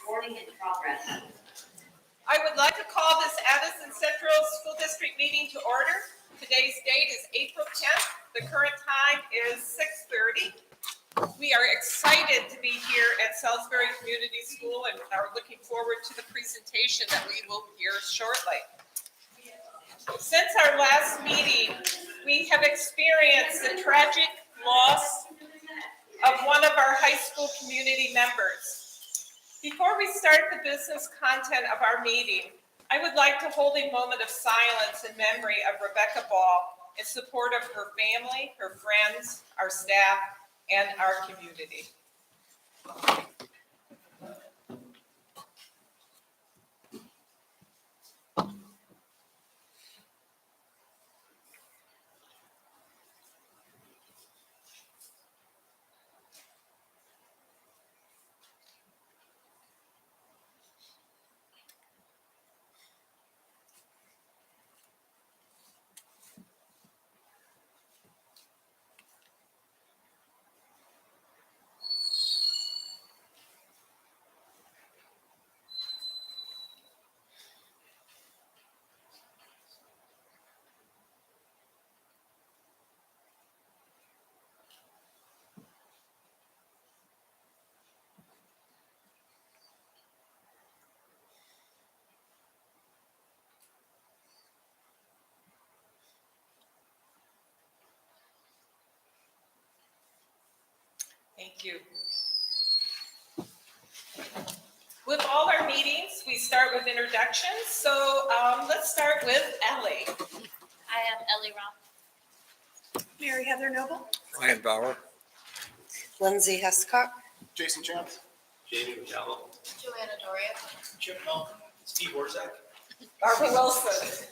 Recording in progress. I would like to call this Addison Central School District meeting to order. Today's date is April 10th. The current time is 6:30. We are excited to be here at Salisbury Community School and are looking forward to the presentation that we will hear shortly. Since our last meeting, we have experienced the tragic loss of one of our high school community members. Before we start the business content of our meeting, I would like to hold a moment of silence in memory of Rebecca Ball in support of her family, her friends, our staff, and our community. Thank you. With all our meetings, we start with introductions. So let's start with Ellie. I am Ellie Roth. Mary Heather Noble. Ryan Bauer. Lindsay Hescock. Jason Chance. Jamie McCallum. Joanna Doria. Chip Melton. Steve Warzak. Barbara Wilson.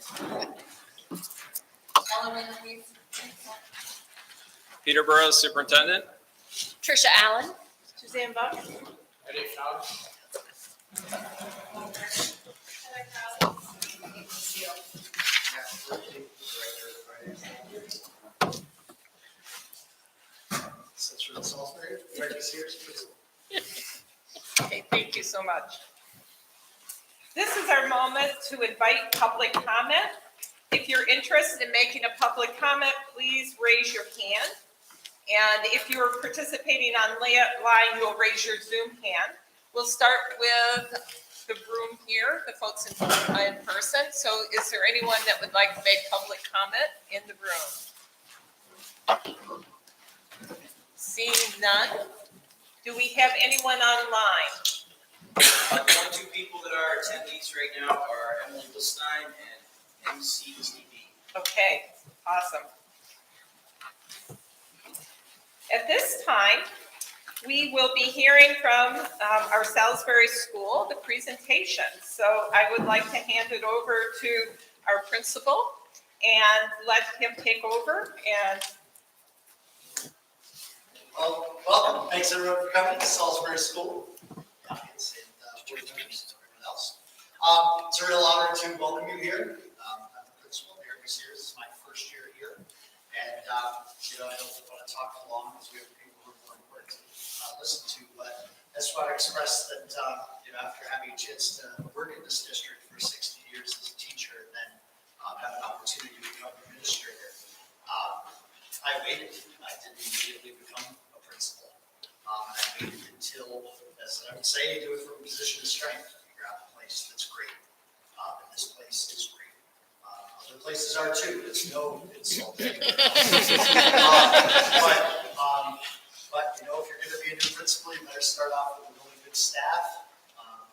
Ellen Louise. Peter Burrows, Superintendent. Trisha Allen. Suzanne Buck. Eddie Fowler. Since you're in Salisbury, right this year's principal. Okay, thank you so much. This is our moment to invite public comment. If you're interested in making a public comment, please raise your hand. And if you're participating online, you'll raise your Zoom hand. We'll start with the room here, the folks in person. So is there anyone that would like to make public comment in the room? Seeing none, do we have anyone online? The only two people that are attendees right now are Emily Bilstein and ACSD. Okay, awesome. At this time, we will be hearing from our Salisbury School, the presentation. So I would like to hand it over to our principal and let him take over. And Welcome. Thanks everyone for coming to Salisbury School. Audience and board members, everyone else. It's a real honor to welcome you here. I'm the principal here this year. This is my first year here. And I don't want to talk too long because we have people who are more important to listen to, but I just want to express that after having a chance to work in this district for 60 years as a teacher and then have an opportunity to become an administrator, I waited. I didn't immediately become a principal. And I waited until, as I would say, do it from a position of strength to figure out a place that's great. And this place is great. Other places are too. It's no insult. But if you're going to be a new principal, you better start off with a really good staff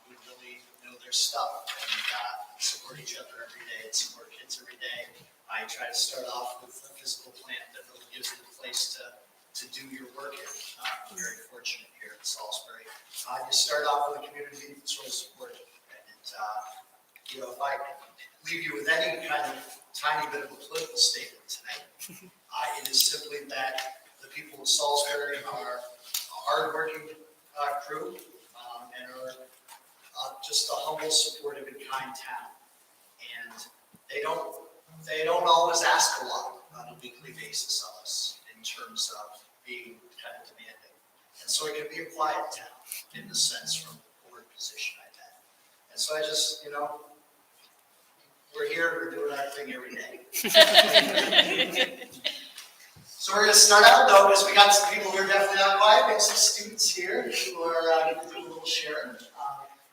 who really know their stuff and support each other every day and support kids every day. I try to start off with a physical plant that really gives you the place to do your work in. I'm very fortunate here in Salisbury. You start off with a community that's really supportive. And if I leave you with any kind of tiny bit of a political statement tonight, it is simply that the people of Salisbury are a hardworking crew and are just a humble, supportive, and kind town. And they don't always ask a lot on a weekly basis of us in terms of being kind of demanding. And so it can be a quiet town in the sense from the board position I've had. And so I just, we're here, we're doing our thing every day. So we're gonna start out though, because we got some people who are definitely not quiet. We have some students here who are gonna do a little sharing.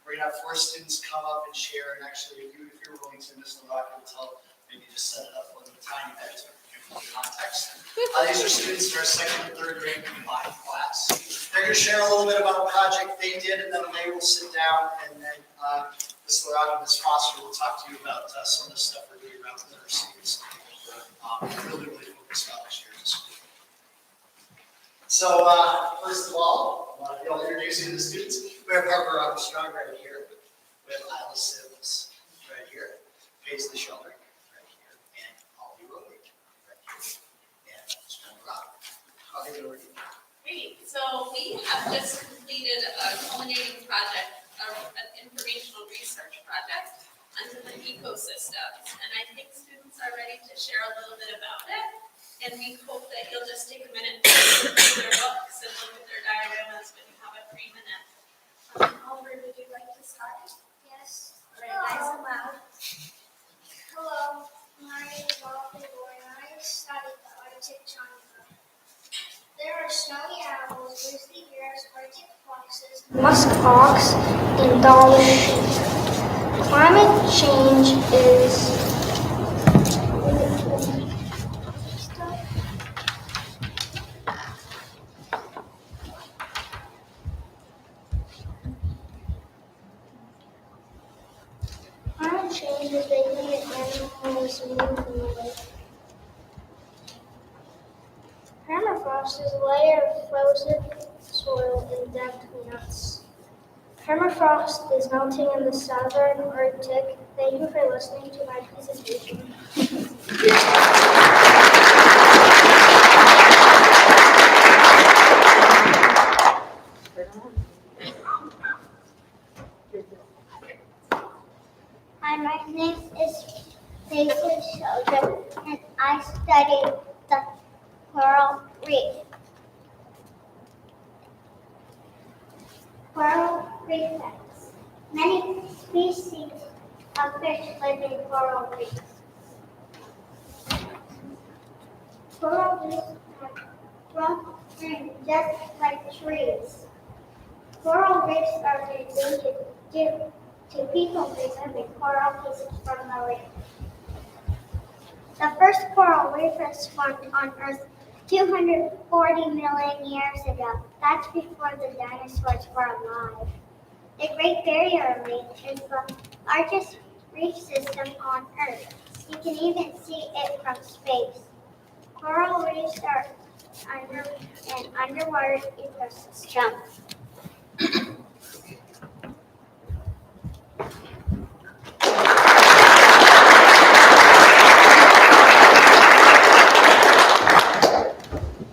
We're gonna have 4 students come up and share, and actually, if you're willing to, Ms. Novak will tell, maybe just set it up a little tiny bit to give you context. These are students in our 2nd and 3rd grade combined class. They're gonna share a little bit about a project they did, and then they will sit down, and then Ms. Novak and Ms. Foster will talk to you about some of the stuff we're doing around with our students. Really focused on this year. So, first of all, I'll introduce you to the students. We have Harper Armstrong right here. We have Isla Sims right here. Paisley Shelter right here. And Holly Rowe right here. And Stone Rock. How are you doing? Great, so we have just completed a culminating project, an informational research project on different ecosystems. And I think students are ready to share a little bit about it. And we hope that you'll just take a minute to look through their books and look at their dioramas when you have a free minute. Oliver, would you like to start? Yes. All right, nice and loud. Hello, my name is Oliver and I study the Arctic tundra. There are snowy owls, grizzly bears, Arctic foxes, musk ox, and dolphins. Climate change is Climate change is making the animals move in the lake. Permafrost is a layer of frozen soil and dead nuts. Permafrost is melting in the southern Arctic. Thank you for listening to my presentation. Hi, my name is Paisley Shelter, and I study the coral reef. Coral reefs. Many species of fish live in coral reefs. Coral reefs are growing just like trees. Coral reefs are endangered due to people removing coral pieces from the reef. The first coral reef was formed on Earth 240 million years ago. That's before the dinosaurs were alive. The Great Barrier Reef is the largest reef system on Earth. You can even see it from space. Coral reefs are an underwater ecosystem.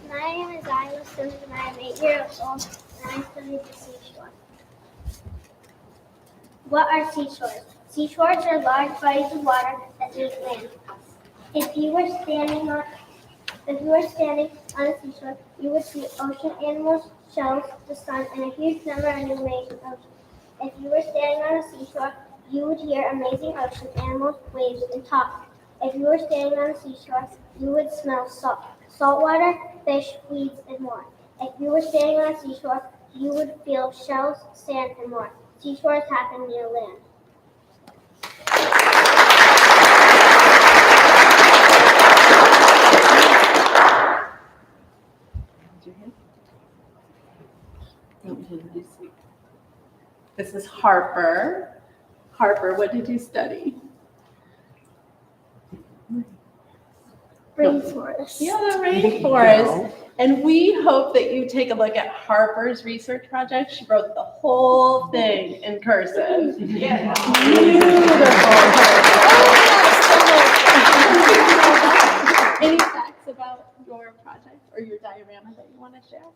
My name is Isla Sims and I am 8 years old and I study the seashore. What are seashores? Seashores are large bodies of water that meet land. If you were standing on a seashore, you would see ocean animals, shells, the sun, and a huge number of new amazing oceans. If you were standing on a seashore, you would hear amazing ocean animals, waves, and talk. If you were standing on a seashore, you would smell salt water, fish, weeds, and more. If you were standing on a seashore, you would feel shells, sand, and more. Seashores happen near land. This is Harper. Harper, what did you study? Rainforest. Yeah, the rainforest. And we hope that you take a look at Harper's research project. She wrote the whole thing in cursive. Yeah. Beautiful. Any facts about your project or your diorama that you want to share?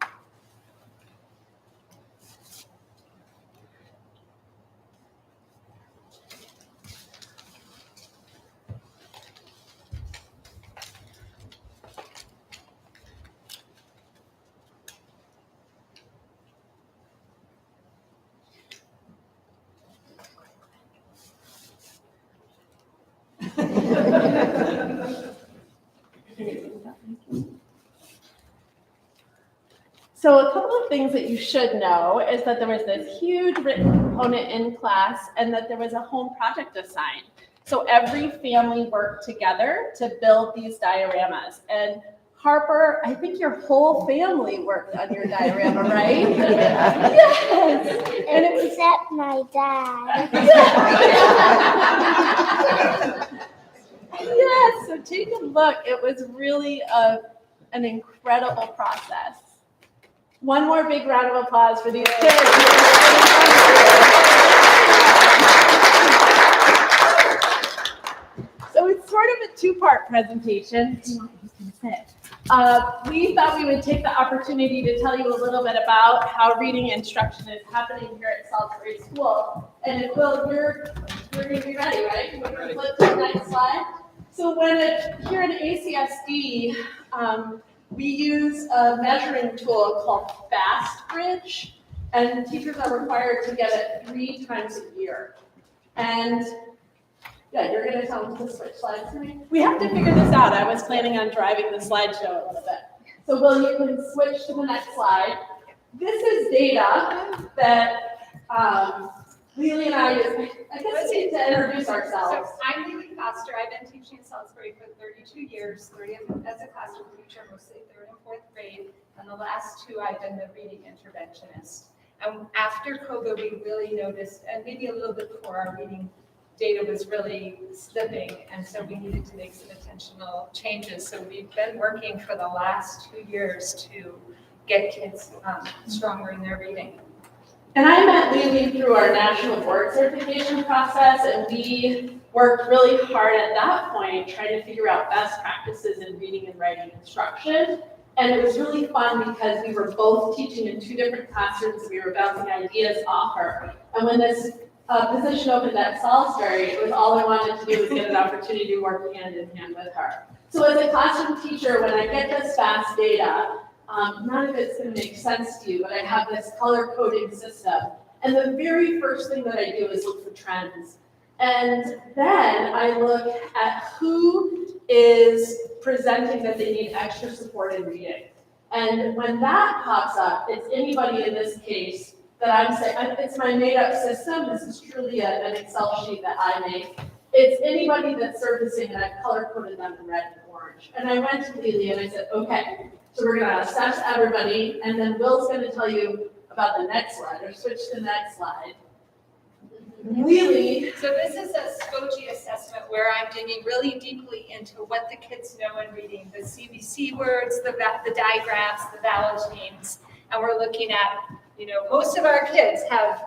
So a couple of things that you should know is that there was this huge written component in class and that there was a home project assigned. So every family worked together to build these dioramas. And Harper, I think your whole family worked on your diorama, right? Yes. And it was Except my dad. yes, so take a look. It was really an incredible process. One more big round of applause for these kids. So it's sort of a two-part presentation. We thought we would take the opportunity to tell you a little bit about how reading instruction is happening here at Salisbury School. And if Will, you're going to be ready, right? You're going to flip to the next slide. So here in ACSD, we use a measuring tool called FastBridge, and teachers are required to get it 3 times a year. And yeah, you're going to tell them to switch slides to me. We have to figure this out. I was planning on driving the slideshow a little bit. So Will, you can switch to the next slide. This is data that Lily and I use. I guess we need to introduce ourselves. So I'm Lily Foster. I've been teaching in Salisbury for 32 years, 30 as a classroom teacher, mostly 3rd and 4th grade. And the last 2, I've been the reading interventionist. And after COVID, we really noticed, and maybe a little bit before, our reading data was really slipping, and so we needed to make some intentional changes. So we've been working for the last 2 years to get kids stronger in their reading. And I met Lily through our national board certification process, and we worked really hard at that point trying to figure out best practices in reading and writing instruction. And it was really fun because we were both teaching in 2 different classrooms, and we were bouncing ideas off her. And when this position opened at Salisbury, it was all I wanted to do was get an opportunity to work hand in hand with her. So as a classroom teacher, when I get this fast data, none of it's going to make sense to you, but I have this color coding system. And the very first thing that I do is look for trends. And then I look at who is presenting that they need extra support in reading. And when that pops up, it's anybody in this case that I'm saying, it's my made-up system. This is truly an Excel sheet that I make. It's anybody that's servicing, and I've color-coded them in red and orange. And I went to Lily and I said, okay, so we're going to assess everybody, and then Will's going to tell you about the next slide, or switch to the next slide. Lily. So this is a SCOGI assessment where I'm digging really deeply into what the kids know in reading, the CBC words, the diagrams, the vowel names, and we're looking at, most of our kids have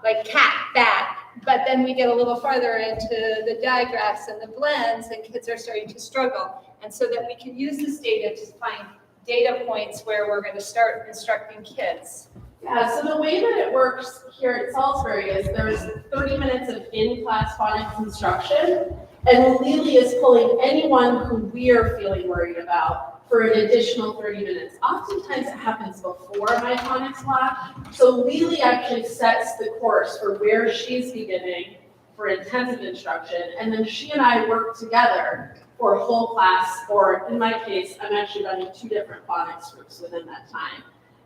like cat, bat, but then we get a little farther into the digraphs and the blends, and kids are starting to struggle. And so that we can use this data to find data points where we're going to start instructing kids. Yeah, so the way that it works here at Salisbury is there's 30 minutes of in-class phonics instruction, and Lily is pulling anyone who we are feeling worried about for an additional 30 minutes. Oftentimes it happens before my phonics block, so Lily actually sets the course for where she's beginning for intensive instruction, and then she and I work together for a whole class, or in my case, I'm actually running 2 different phonics groups within that time.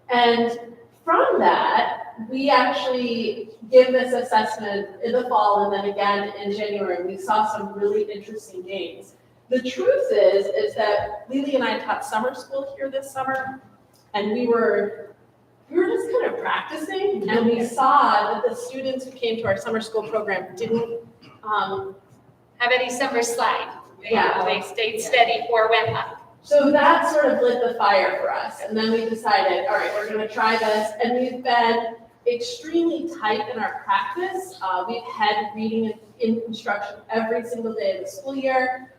And from that, we actually give this assessment in the fall and then again in January. We saw some really interesting gains. The truth is that Lily and I taught summer school here this summer, and we were just kind of practicing, and we saw that the students who came to our summer school program didn't Have any summer slide? Yeah. They stayed steady or went up. So that sort of lit the fire for us. And then we decided, all right, we're going to try this. And we've been extremely tight in our practice. We've had reading in instruction every single day of the school year.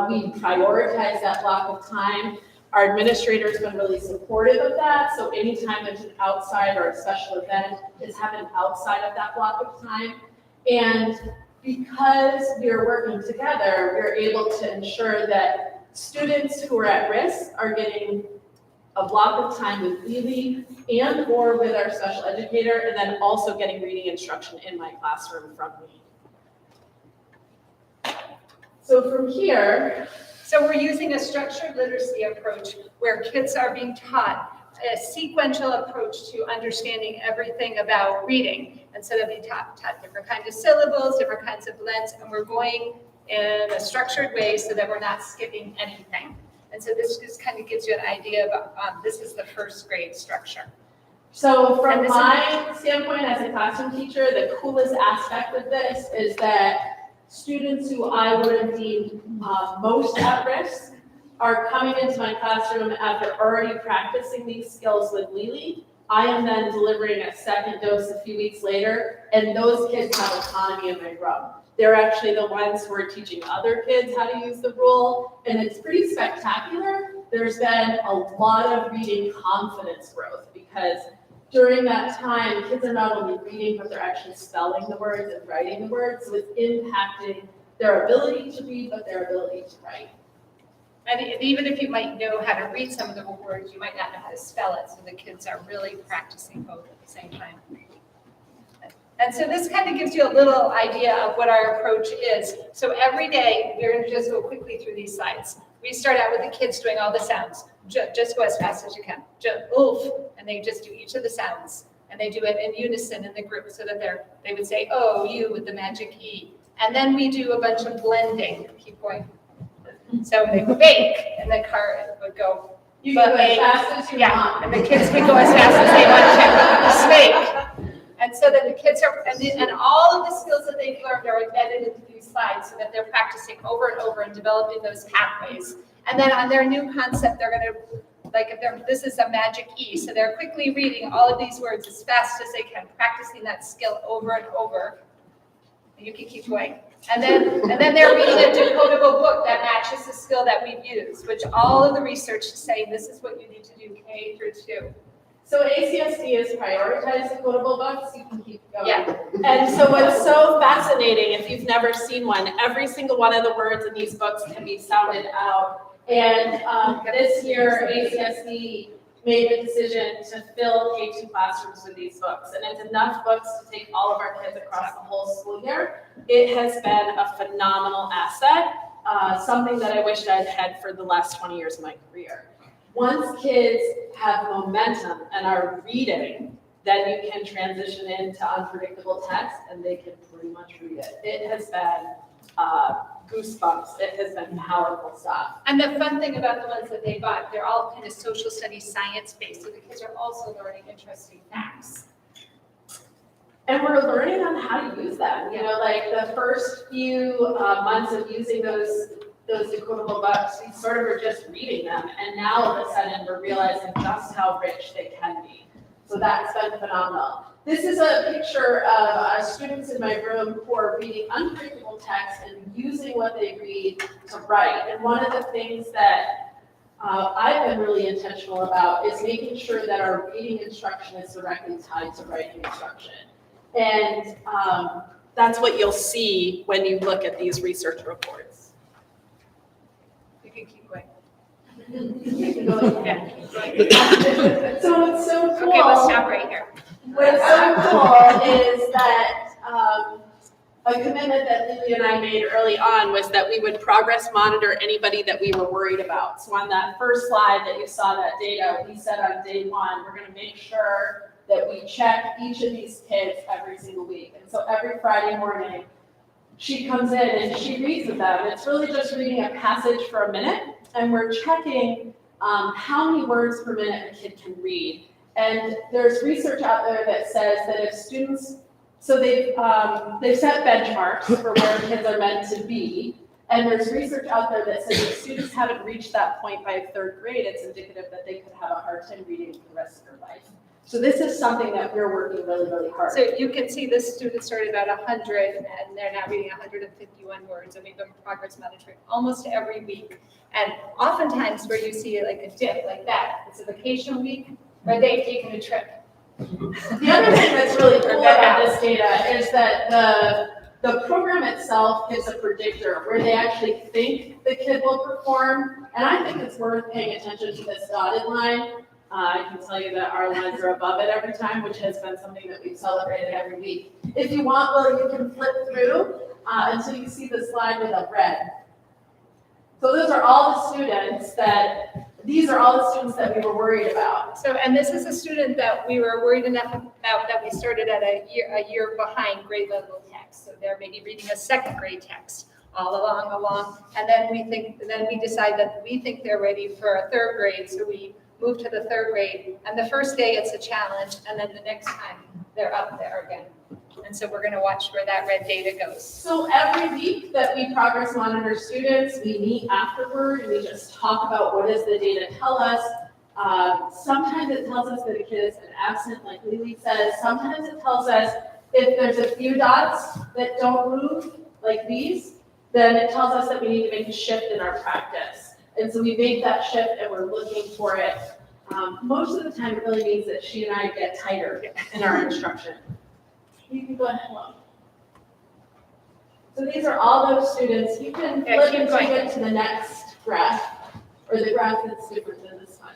We prioritize that block of time. Our administrator's been really supportive of that. So anytime there's an outside or a special event, it's happened outside of that block of time. And because we're working together, we're able to ensure that students who are at risk are getting a block of time with Lily and or with our special educator, and then also getting reading instruction in my classroom from me. So from here. So we're using a structured literacy approach where kids are being taught a sequential approach to understanding everything about reading. And so that we taught different kinds of syllables, different kinds of blends, and we're going in a structured way so that we're not skipping anything. And so this just kind of gives you an idea of, this is the first grade structure. So from And this my standpoint as a classroom teacher, the coolest aspect of this is that students who I would have deemed most at risk are coming into my classroom after already practicing these skills with Lily. I am then delivering a second dose a few weeks later, and those kids have autonomy in my room. They're actually the ones who are teaching other kids how to use the rule, and it's pretty spectacular. There's been a lot of reading confidence growth because during that time, kids are not only reading, but they're actually spelling the words and writing the words, so it's impacting their ability to read, but their ability to write. And even if you might know how to read some of the words, you might not know how to spell it, so the kids are really practicing both at the same time. And so this kind of gives you a little idea of what our approach is. So every day, we're going to just go quickly through these slides. We start out with the kids doing all the sounds. Just go as fast as you can. Oof, and they just do each of the sounds. And they do it in unison in the group so that they would say, oh, you with the magic E. And then we do a bunch of blending. Keep going. So they would bake, and the car would go. You can go as fast as you want. And the kids can go as fast as they want to. Snake. And so that the kids are, and all of the skills that they've learned are embedded into these slides so that they're practicing over and over and developing those pathways. And then on their new concept, they're going to, like if this is a magic E, so they're quickly reading all of these words as fast as they can, practicing that skill over and over. And you can keep going. And then they're reading a decodable book that matches the skill that we've used, which all of the research is saying this is what you need to do K through 2. So ACSD has prioritized decodable books, you can keep going. Yeah. And so what's so fascinating, if you've never seen one, every single one of the words in these books can be sounded out. And this year, ACSD made a decision to fill K2 classrooms with these books. And it's enough books to take all of our kids across the whole school year. It has been a phenomenal asset, something that I wished I'd had for the last 20 years of my career. Once kids have momentum and are reading, then you can transition into unpredictable text and they can pretty much read it. It has been goosebumps. It has been powerful stuff. And the fun thing about the ones that they bought, they're all kind of social studies, science-based, so the kids are also learning interesting facts. And we're learning on how to use them. You know, like the first few months of using those decodable books, we sort of were just reading them. And now all of a sudden we're realizing just how rich they can be. So that's been phenomenal. This is a picture of students in my room who are reading unpredictable text and using what they read to write. And one of the things that I've been really intentional about is making sure that our reading instruction is directly tied to writing instruction. And that's what you'll see when you look at these research reports. You can keep going. You can go ahead. Yeah. So what's so cool. Okay, let's stop right here. What's so cool is that a commitment that Lily and I made early on was that we would progress monitor anybody that we were worried about. So on that first slide that you saw that data, we said on day 1, we're going to make sure that we check each of these kids every single week. And so every Friday morning, she comes in and she reads with them. It's really just reading a passage for a minute, and we're checking how many words per minute a kid can read. And there's research out there that says that if students, so they've set benchmarks for where kids are meant to be, and there's research out there that says if students haven't reached that point by 3rd grade, it's indicative that they could have a hard time reading for the rest of their life. So this is something that we're working really, really hard. So you can see this student started at 100 and they're now reading 151 words, and we've been progress monitoring almost every week. And oftentimes where you see like a dip like that, it's a vacation week where they've taken a trip. The other thing that's really cool about this data is that the program itself gives a predictor where they actually think the kid will perform. And I think it's worth paying attention to this dotted line. I can tell you that our lines are above it every time, which has been something that we've celebrated every week. If you want, well, you can flip through until you see the slide with a red. So those are all the students that these are all the students that we were worried about. So, and this is a student that we were worried enough about that we started at a year behind grade level text. So they're maybe reading a second grade text all along. And then we decide that we think they're ready for a third grade. So we move to the third grade. And the first day it's a challenge. And then the next time they're up there again. And so we're going to watch where that red data goes. So every week that we progress monitor students, we meet afterward and we just talk about what does the data tell us. Sometimes it tells us that a kid is absent, like Lily says. Sometimes it tells us if there's a few dots that don't move, like these, then it tells us that we need to make a shift in our practice. And so we make that shift and we're looking for it. Most of the time it really means that she and I get tighter in our instruction. You can go ahead, Lo. So these are all those students. You can Yeah, flip keep and going. take it to the next graph, or the graph that's different than this one.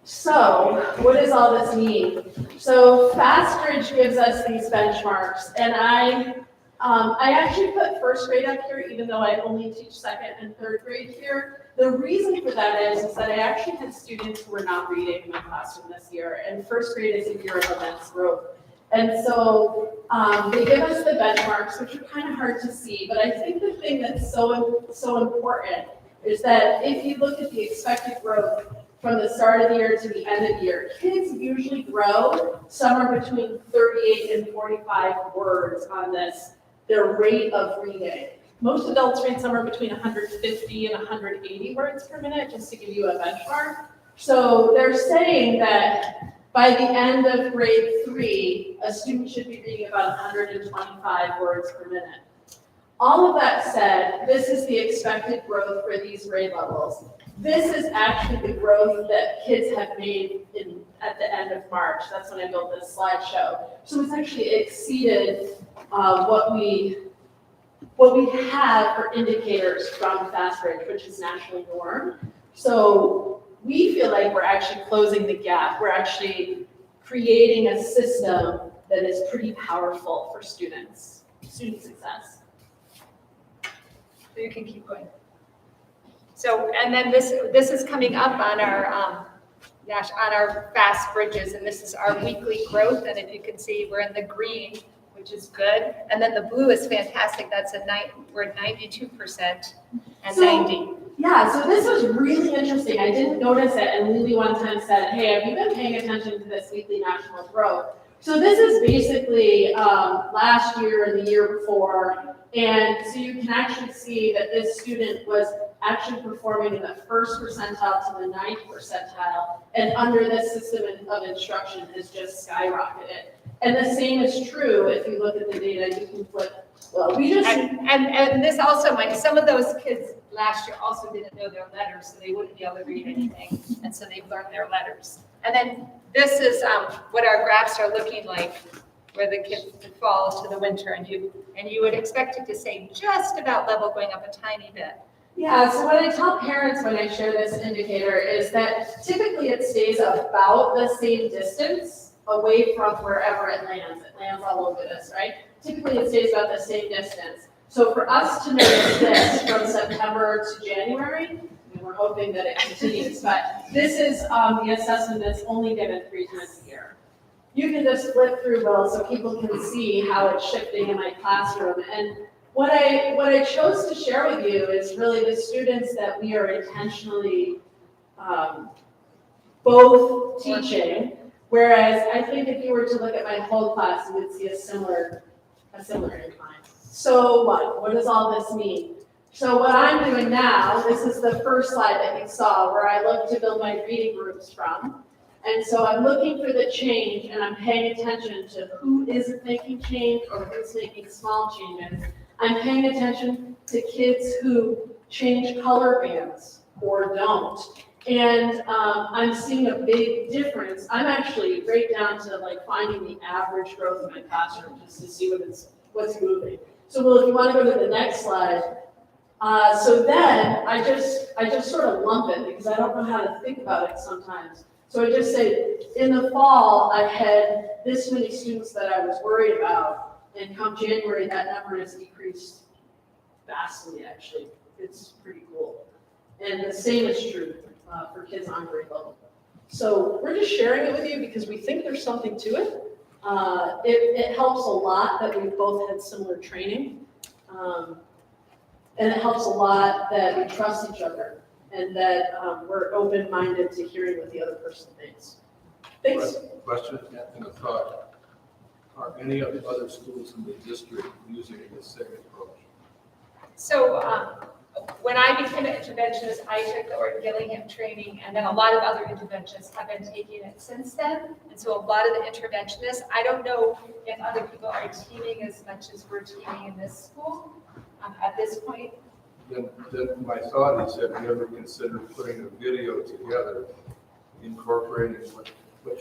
So what does all this mean? So FastBridge gives us these benchmarks, and I actually put first grade up here, even though I only teach second and third grade here. The reason for that is that I actually had students who were not reading in my classroom this year, and first grade is a year of immense growth. And so they give us the benchmarks, which are kind of hard to see, but I think the thing that's so important is that if you look at the expected growth from the start of the year to the end of the year, kids usually grow somewhere between 38 and 45 words on their rate of reading. Most adults read somewhere between 150 and 180 words per minute, just to give you a benchmark. So they're saying that by the end of grade 3, a student should be reading about 125 words per minute. All of that said, this is the expected growth for these grade levels. This is actually the growth that kids have made at the end of March. That's when I built this slideshow. So it's actually exceeded what we have for indicators from FastBridge, which is national norm. So we feel like we're actually closing the gap. We're actually creating a system that is pretty powerful for student success. So you can keep going. So, and then this is coming up on our fast bridges, and this is our weekly growth. And if you can see, we're in the green, which is good. And then the blue is fantastic. We're at 92% and 90. Yeah, so this was really interesting. I didn't notice it, and Lily one time said, hey, have you been paying attention to this weekly national growth? So this is basically last year and the year before, and so you can actually see that this student was actually performing in the first percentile to the 9th percentile, and under this system of instruction has just skyrocketed. And the same is true if you look at the data, you can flip. Well, we just and this also, some of those kids last year also didn't know their letters, so they wouldn't be able to read anything, and so they've learned their letters. And then this is what our graphs are looking like, where the kids fall to the winter, and you would expect it to say just about level, going up a tiny bit. Yeah, so what I tell parents when I share this indicator is that typically it stays about the same distance away from wherever it lands. It lands all over this, right? Typically it stays about the same distance. So for us to notice this from September to January, and we're hoping that it continues, but this is the assessment that's only given 3 times a year. You can just flip through those so people can see how it's shifting in my classroom. And what I chose to share with you is really the students that we are intentionally both teaching, whereas I think if you were to look at my whole class, you would see a similar incline. So what does all this mean? So what I'm doing now, this is the first slide that you saw where I look to build my reading groups from. And so I'm looking for the change, and I'm paying attention to who isn't making change or who's making small changes. I'm paying attention to kids who change color bands or don't. And I'm seeing a big difference. I'm actually right down to like finding the average growth in my classroom just to see what's moving. So Will, if you want to go to the next slide. So then I just sort of lump it because I don't know how to think about it sometimes. So I just say, in the fall, I had this many students that I was worried about, and come January, that number has decreased vastly, actually. It's pretty cool. And the same is true for kids on grade level. So we're just sharing it with you because we think there's something to it. It helps a lot that we've both had similar training. And it helps a lot that we trust each other and that we're open-minded to hearing what the other person thinks. Thanks. Question and a thought. Are any of the other schools in the district using the same approach? So when I became an interventionist, I took the Orton Gillingham training, and then a lot of other interventionists have been taking it since then. And so a lot of the interventionists, I don't know if other people are teaming as much as we're teaming in this school at this point. Then my thought is, have you ever considered putting a video together, incorporating what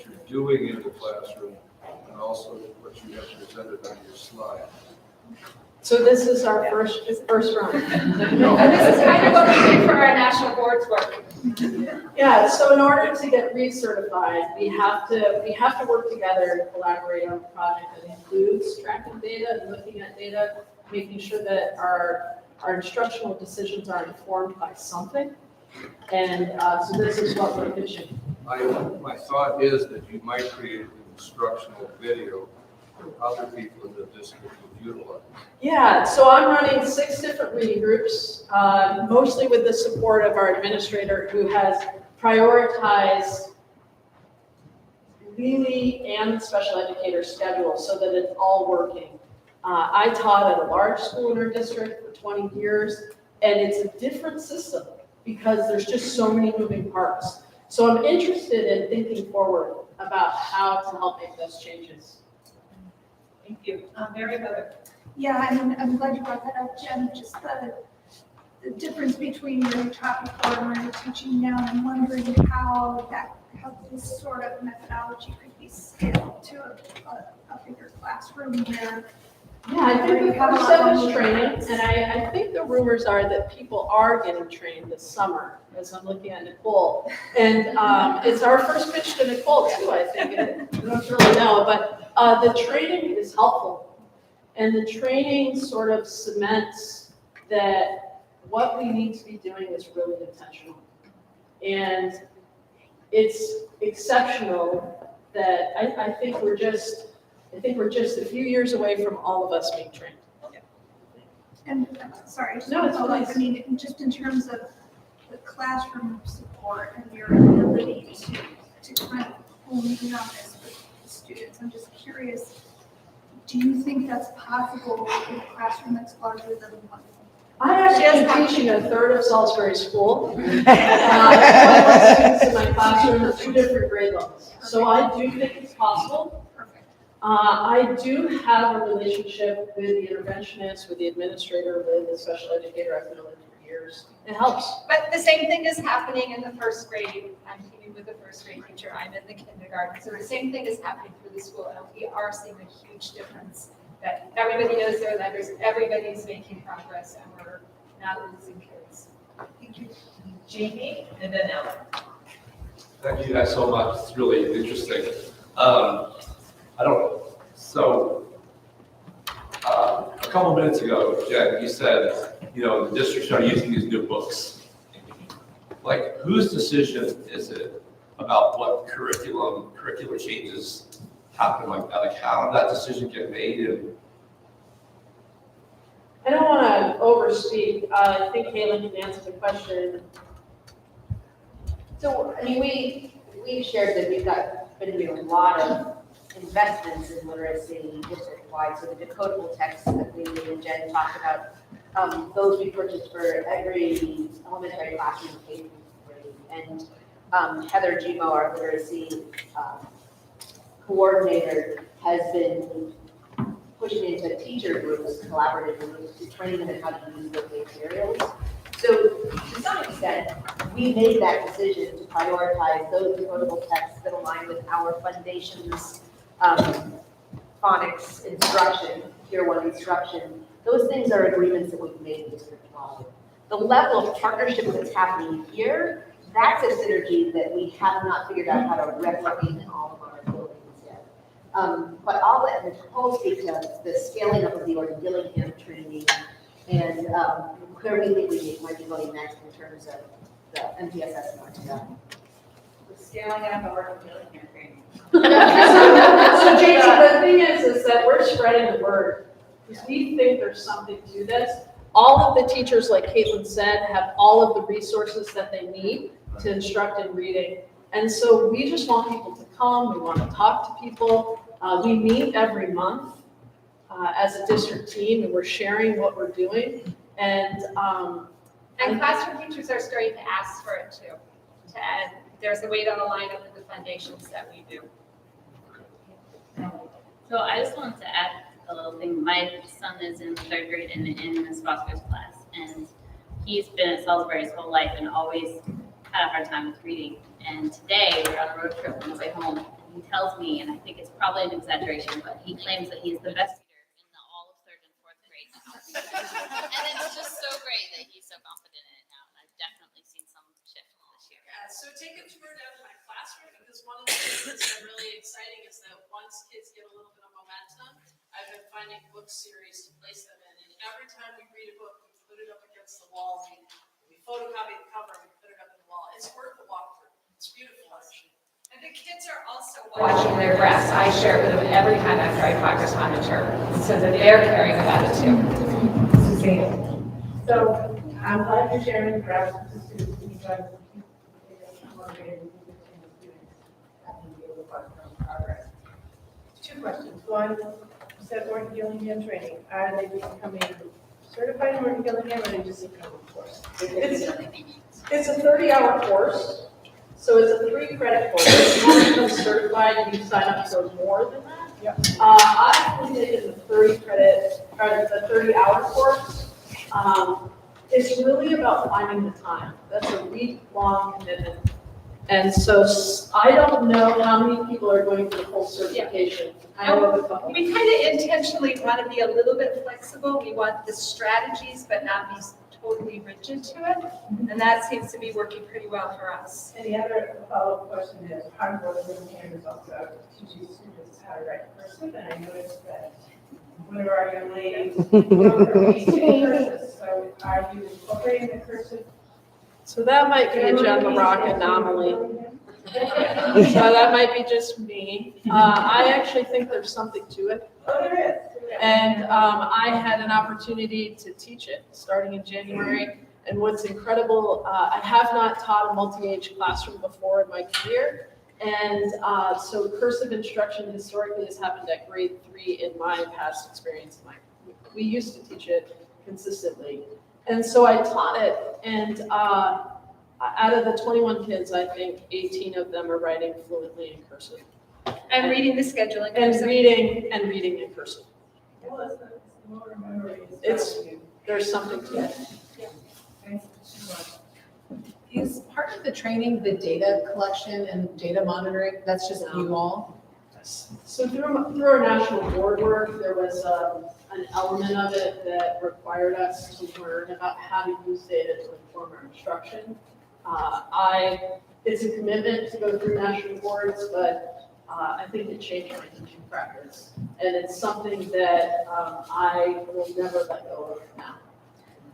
you're doing in the classroom and also what you have presented on your slide? So this is our first round. And this is kind of what we did for our national boards work. Yeah, so in order to get recertified, we have to work together and collaborate on a project that includes tracking data and looking at data, making sure that our instructional decisions are informed by something. And so this is what we're pitching. My thought is that you might create an instructional video for other people in the district to utilize. Yeah, so I'm running 6 different reading groups, mostly with the support of our administrator who has prioritized Lily and the special educator schedule so that it's all working. I taught at a large school in our district for 20 years, and it's a different system because there's just so many moving parts. So I'm interested in thinking forward about how to help make those changes. Thank you. Mary Miller. Yeah, I'm glad you brought that up, Jen, just the difference between where you taught before and where you're teaching now. I'm wondering how this sort of methodology could be scaled to a bigger classroom where. Yeah, I think the first step is training, and I think the rumors are that people are getting trained this summer, as I'm looking at Nicole. And it's our first pitch to Nicole too, I think. I don't really know, but the training is helpful. And the training sort of cements that what we need to be doing is really intentional. And it's exceptional that I think we're just a few years away from all of us being trained. And, sorry, No, it's I fine. mean, just in terms of the classroom support and your ability to kind of hone in on this with the students, I'm just curious, do you think that's possible in a classroom that's larger than one? I actually am teaching a third of Salisbury School. 21 students in my classroom at 2 different grade levels. So I do think it's possible. Perfect. I do have a relationship with the interventionist, with the administrator, with the special educator. I've known them for years. It helps. But the same thing is happening in the first grade. I'm teaming with the first grade teacher. I'm in the kindergarten. So the same thing is happening through the school. And we are seeing a huge difference that everybody knows their letters, everybody's making progress, and we're not losing kids. Thank you. Jamie, and then Ellen. Thank you guys so much. It's really interesting. A couple minutes ago, Jen, you said, the district started using these new books. Like, whose decision is it about what curricular changes happen like that? Like, how did that decision get made? And I don't want to overspeak. I think Caitlin can answer the question. So, I mean, we shared that we've been doing a lot of investments in literacy district-wide. So the decodable texts that we and Jen talked about, those we purchased for every elementary classroom in K through 3. And Heather Gimo, our literacy coordinator, has been pushing into teacher groups, collaborative groups, to train them in how to use those materials. So to some extent, we made that decision to prioritize those decodable texts that align with our foundation's phonics instruction, Tier 1 instruction. Those things are agreements that we've made district-wide. The level of partnership that's happening here, that's a synergy that we have not figured out how to replicate in all of our buildings yet. But I'll let Nicole speak to the scaling up of the Orton Gillingham training and where we think we might be going next in terms of the MTSS more to go. Scaling up the work of Gillingham training. So JT, the thing is that we're spreading the word, because we think there's something to this. All of the teachers, like Caitlin said, have all of the resources that they need to instruct in reading. And so we just want people to come, we want to talk to people. We meet every month as a district team, and we're sharing what we're doing. And Classroom teachers are starting to ask for it too. To add, there's a way to align up with the foundations that we do. So I just wanted to add a little thing. My son is in 3rd grade in Ms. Foster's class, and he's been at Salisbury his whole life and always had a hard time with reading. And today we're on a road trip on the way home, and he tells me, and I think it's probably an exaggeration, but he claims that he's the best reader in all of 3rd and 4th grade now. And it's just so great that he's so confident in it now. And I've definitely seen some shift this year. Yeah, so take a tour down to my classroom, because one of the things that's been really exciting is that once kids get a little bit of momentum, I've been finding book series to place them in, and every time we read a book, we put it up against the wall, we photocopy the cover, and we put it up on the wall. It's worth the walk through. It's beautiful, actually. And the kids are also watching their breaths. I share it with them every time after I progress monitor, so that they're caring about it too. So I'm glad you're sharing the graphs with the students because I'm motivated to continue doing that and be able to watch their own progress. 2 questions. One, you said Morton Gillingham training. Are they becoming certified in Morton Gillingham or are they just a course? it's a 30-hour course. So it's a 3-credit course. If you want to become certified, you sign up for more than that. Yep. I've completed the 30-hour course. It's really about finding the time. That's a week-long commitment. And so I don't know how many people are going for the full certification. I know of a couple. We kind of intentionally want to be a little bit flexible. We want the strategies, but not be totally rigid to it. And that seems to be working pretty well for us. And the other follow-up question is, part of what Gillingham is also teaching students how to write cursive, and I noticed that one of our young ladies wrote her piece in cursive. So are you incorporating the cursive? So that might be a Jen LaRock anomaly. So that might be just me. I actually think there's something to it. Oh, there is. And I had an opportunity to teach it starting in January. And what's incredible, I have not taught a multi-age classroom before in my career. And so cursive instruction historically has happened at grade 3 in my past experience. We used to teach it consistently. And so I taught it, and out of the 21 kids, I think 18 of them are writing fluently in cursive. And reading the schedule in And cursive. reading in cursive. Well, that's the motor memory. There's something to it. Is part of the training the data collection and data monitoring? That's just you all? So through our national board work, there was an element of it that required us to learn about how to use data to inform our instruction. It's a commitment to go through national boards, but I think it changed my teaching practice. And it's something that I will never let go of now.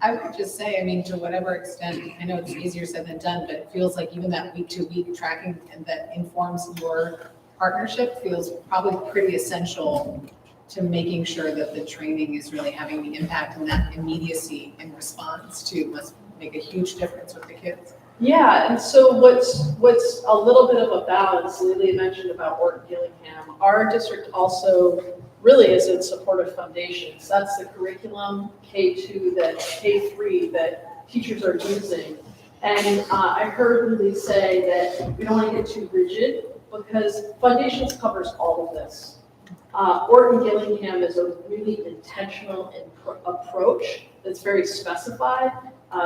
I would just say, I mean, to whatever extent, I know it's easier said than done, but it feels like even that week-to-week tracking and that informs your partnership feels probably pretty essential to making sure that the training is really having the impact, and that immediacy in response to must make a huge difference with the kids. Yeah, and so what's a little bit of a balance, Lily mentioned about Morton Gillingham, our district also really is in support of foundations. That's the curriculum K2, K3 that teachers are using. And I heard Lily say that we don't want to get too rigid because foundations covers all of this. Morton Gillingham is a really intentional approach that's very specified.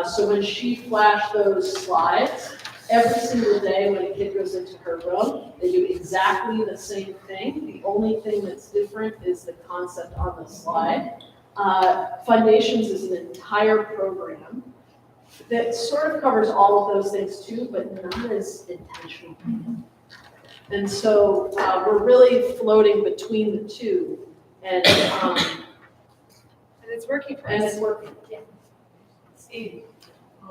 So when she flashed those slides, every single day when a kid goes into her room, they do exactly the same thing. The only thing that's different is the concept on the slide. Foundations is an entire program that sort of covers all of those things too, but not as intentional. And so we're really floating between the two, and it's working for us. And it's working. Yeah. Steve,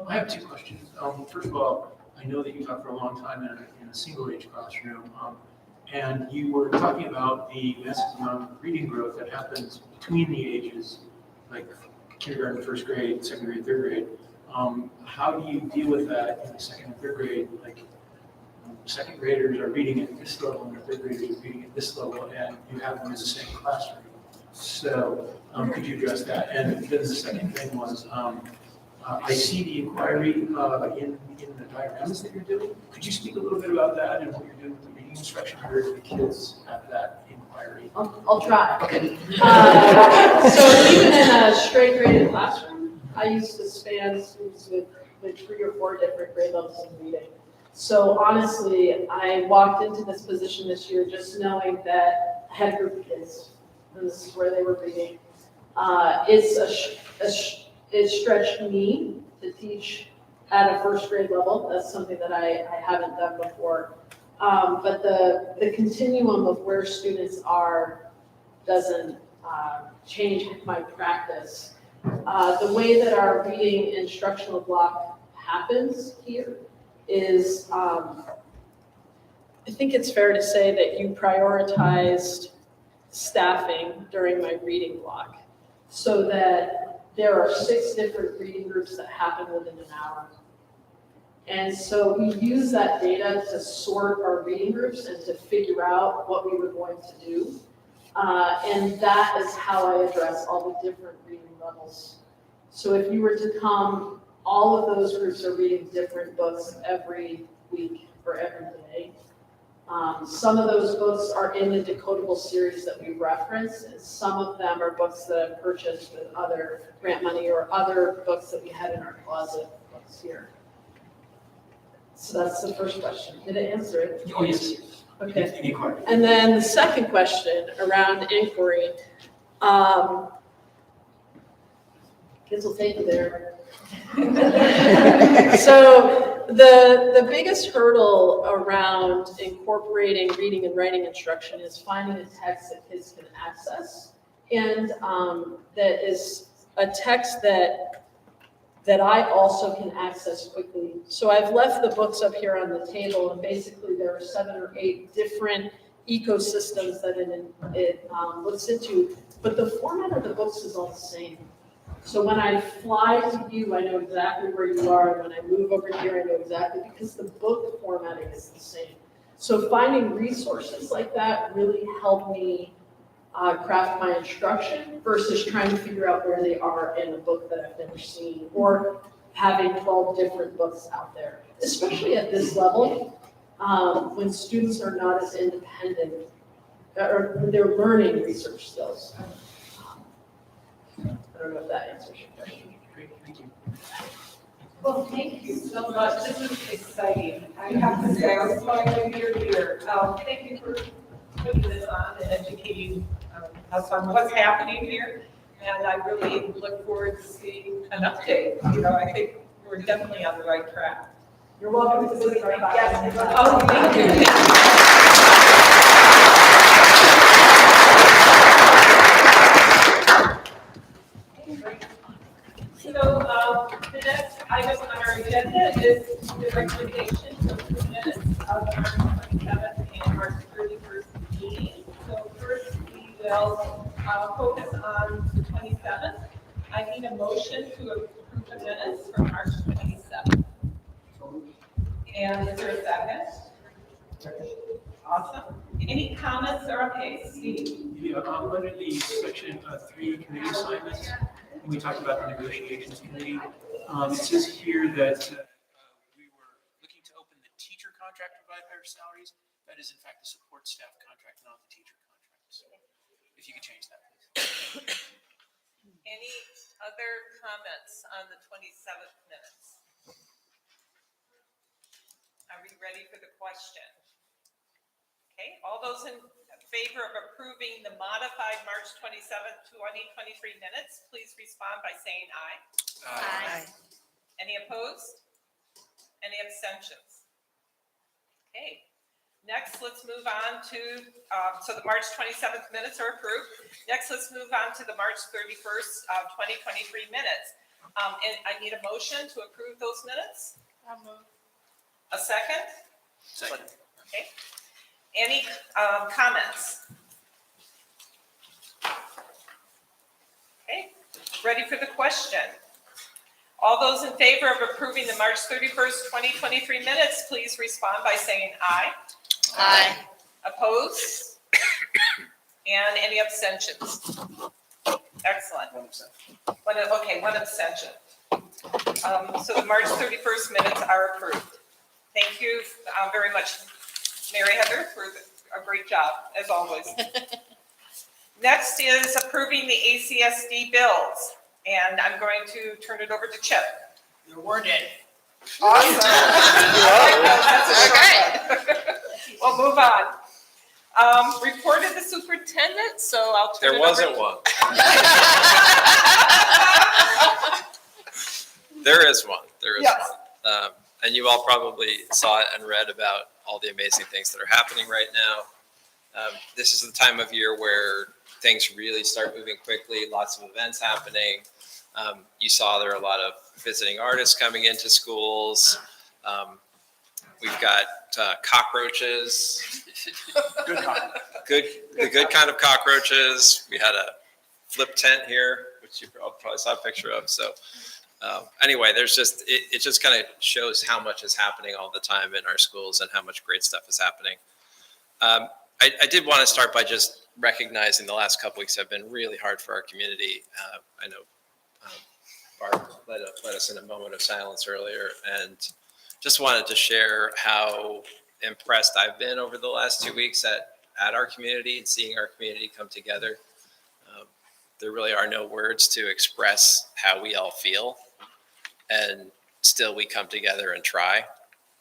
I have two questions. First of all, I know that you taught for a long time in a single age classroom, and you were talking about the massive amount of reading growth that happens between the ages, like kindergarten, first grade, second grade, third grade. How do you deal with that in the second and third grade? Like, second graders are reading at this level and the third graders are reading at this level, and you have them in the same classroom. So could you address that? And then the second thing was, I see the inquiry in the diagrams that you're doing. Could you speak a little bit about that and what you're doing with the reading instruction? Where do the kids have that inquiry? I'll try. Okay. So even in a straight graded classroom, I used to span students with 3 or 4 different grade levels in reading. So honestly, I walked into this position this year just knowing that I had a group of kids, and this is where they were reading. It stretched me to teach at a first grade level. That's something that I haven't done before. But the continuum of where students are doesn't change my practice. The way that our reading instructional block happens here is, I think it's fair to say that you prioritized staffing during my reading block so that there are 6 different reading groups that happen within an hour. And so we use that data to sort our reading groups and to figure out what we were going to do. And that is how I address all the different reading levels. So if you were to come, all of those groups are reading different books every week or every day. Some of those books are in the decodable series that we reference, and some of them are books that I've purchased with other grant money or other books that we had in our closet books here. So that's the first question. Did it answer it? Oh, yes. Okay. And then the second question around inquiry. Kids will take you there. So the biggest hurdle around incorporating reading and writing instruction is finding a text that kids can access, and that is a text that I also can access quickly. So I've left the books up here on the table, and basically there are 7 or 8 different ecosystems that it looks into, but the format of the books is all the same. So when I fly to you, I know exactly where you are, and when I move over here, I know exactly, because the book formatting is the same. So finding resources like that really help me craft my instruction versus trying to figure out where they are in a book that I've never seen, or having 12 different books out there, especially at this level, when students are not as independent, or they're learning research skills. I don't know if that answers your question. Great, thank you. Well, thank you so much. This is exciting. I have to say, I was smiling ear to ear. Thank you for putting this on and educating us on what's happening here. And I really look forward to seeing an update. You know, I think we're definitely on the right track. You're welcome to visit our class. Oh, thank you. So the next item on our agenda is the recommendation to approve minutes of March 27th and March 31st meeting. So first, we will focus on the 27th. I need a motion to approve the minutes for March 27th. And is there a second? Awesome. Any comments or updates, Steve? Yeah, under the section 3 committee assignments, when we talked about the negotiations committee, it says here that we were looking to open the teacher contract to provide higher salaries. That is in fact the support staff contract, not the teacher contract. So if you could change that, please. Any other comments on the 27th minutes? Are we ready for the question? Okay, all those in favor of approving the modified March 27th, 2023 minutes, please respond by saying aye. Aye. Any opposed? Any abstentions? Okay, next let's move on to, so the March 27th minutes are approved. Next, let's move on to the March 31st, 2023 minutes. And I need a motion to approve those minutes. A second? Second. Okay. Any comments? Okay, ready for the question. All those in favor of approving the March 31st, 2023 minutes, please respond by saying aye. Aye. Opposed? And any abstentions? Excellent. One abstention. So the March 31st minutes are approved. Thank you very much, Mary Heather, for a great job, as always. Next is approving the ACSD bills, and I'm going to turn it over to Chip. You're awarded. Awesome. That's a short one. We'll move on. Reported the superintendent, so I'll turn There it over. wasn't one. There is one. Yes. one. And you all probably saw it and read about all the amazing things that are happening right now. This is the time of year where things really start moving quickly, lots of events happening. You saw there are a lot of visiting artists coming into schools. We've got cockroaches. Good kind. The good kind of cockroaches. We had a flip tent here, which you probably saw a picture of. So anyway, there's just, it just kind of shows how much is happening all the time in our schools and how much great stuff is happening. I did want to start by just recognizing the last couple weeks have been really hard for our community. I know Barb led us in a moment of silence earlier, and just wanted to share how impressed I've been over the last 2 weeks at our community and seeing our community come together. There really are no words to express how we all feel, and still we come together and try.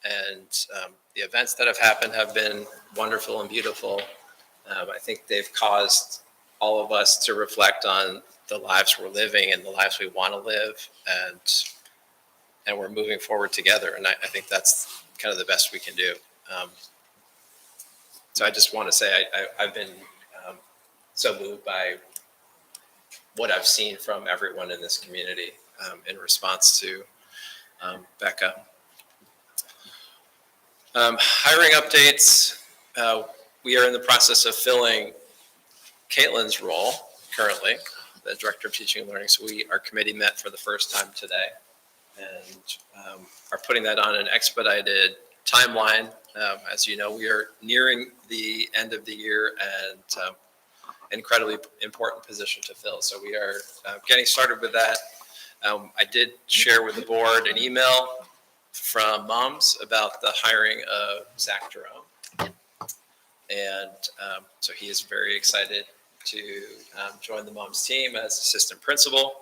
And the events that have happened have been wonderful and beautiful. I think they've caused all of us to reflect on the lives we're living and the lives we want to live, and we're moving forward together. And I think that's kind of the best we can do. So I just want to say I've been so moved by what I've seen from everyone in this community in response to Becca. Hiring updates. We are in the process of filling Caitlin's role currently, the Director of Teaching and Learning. So our committee met for the first time today and are putting that on an expedited timeline. As you know, we are nearing the end of the year and incredibly important position to fill. So we are getting started with that. I did share with the board an email from moms about the hiring of Zach Jerome. And so he is very excited to join the moms team as assistant principal.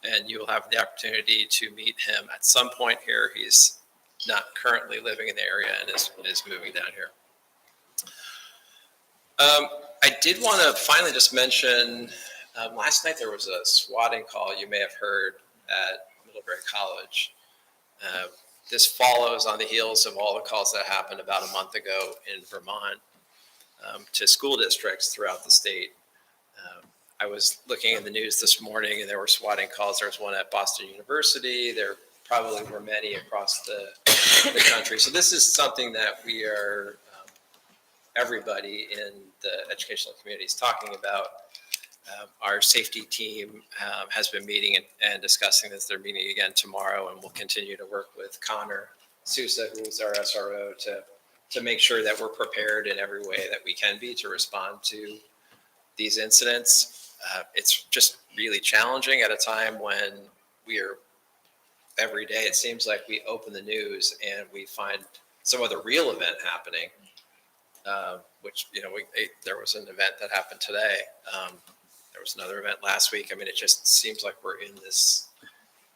And you will have the opportunity to meet him at some point here. He's not currently living in the area and is moving down here. I did want to finally just mention, last night there was a swatting call you may have heard at Middlebury College. This follows on the heels of all the calls that happened about a month ago in Vermont to school districts throughout the state. I was looking in the news this morning and there were swatting calls. There was one at Boston University. There probably were many across the country. So this is something that we are, everybody in the educational community is talking about. Our safety team has been meeting and discussing this. They're meeting again tomorrow, and we'll continue to work with Connor Sousa, who is our SRO, to make sure that we're prepared in every way that we can be to respond to these incidents. It's just really challenging at a time when we are, every day it seems like we open the news and we find some other real event happening, which, you know, there was an event that happened today. There was another event last week. I mean, it just seems like we're in this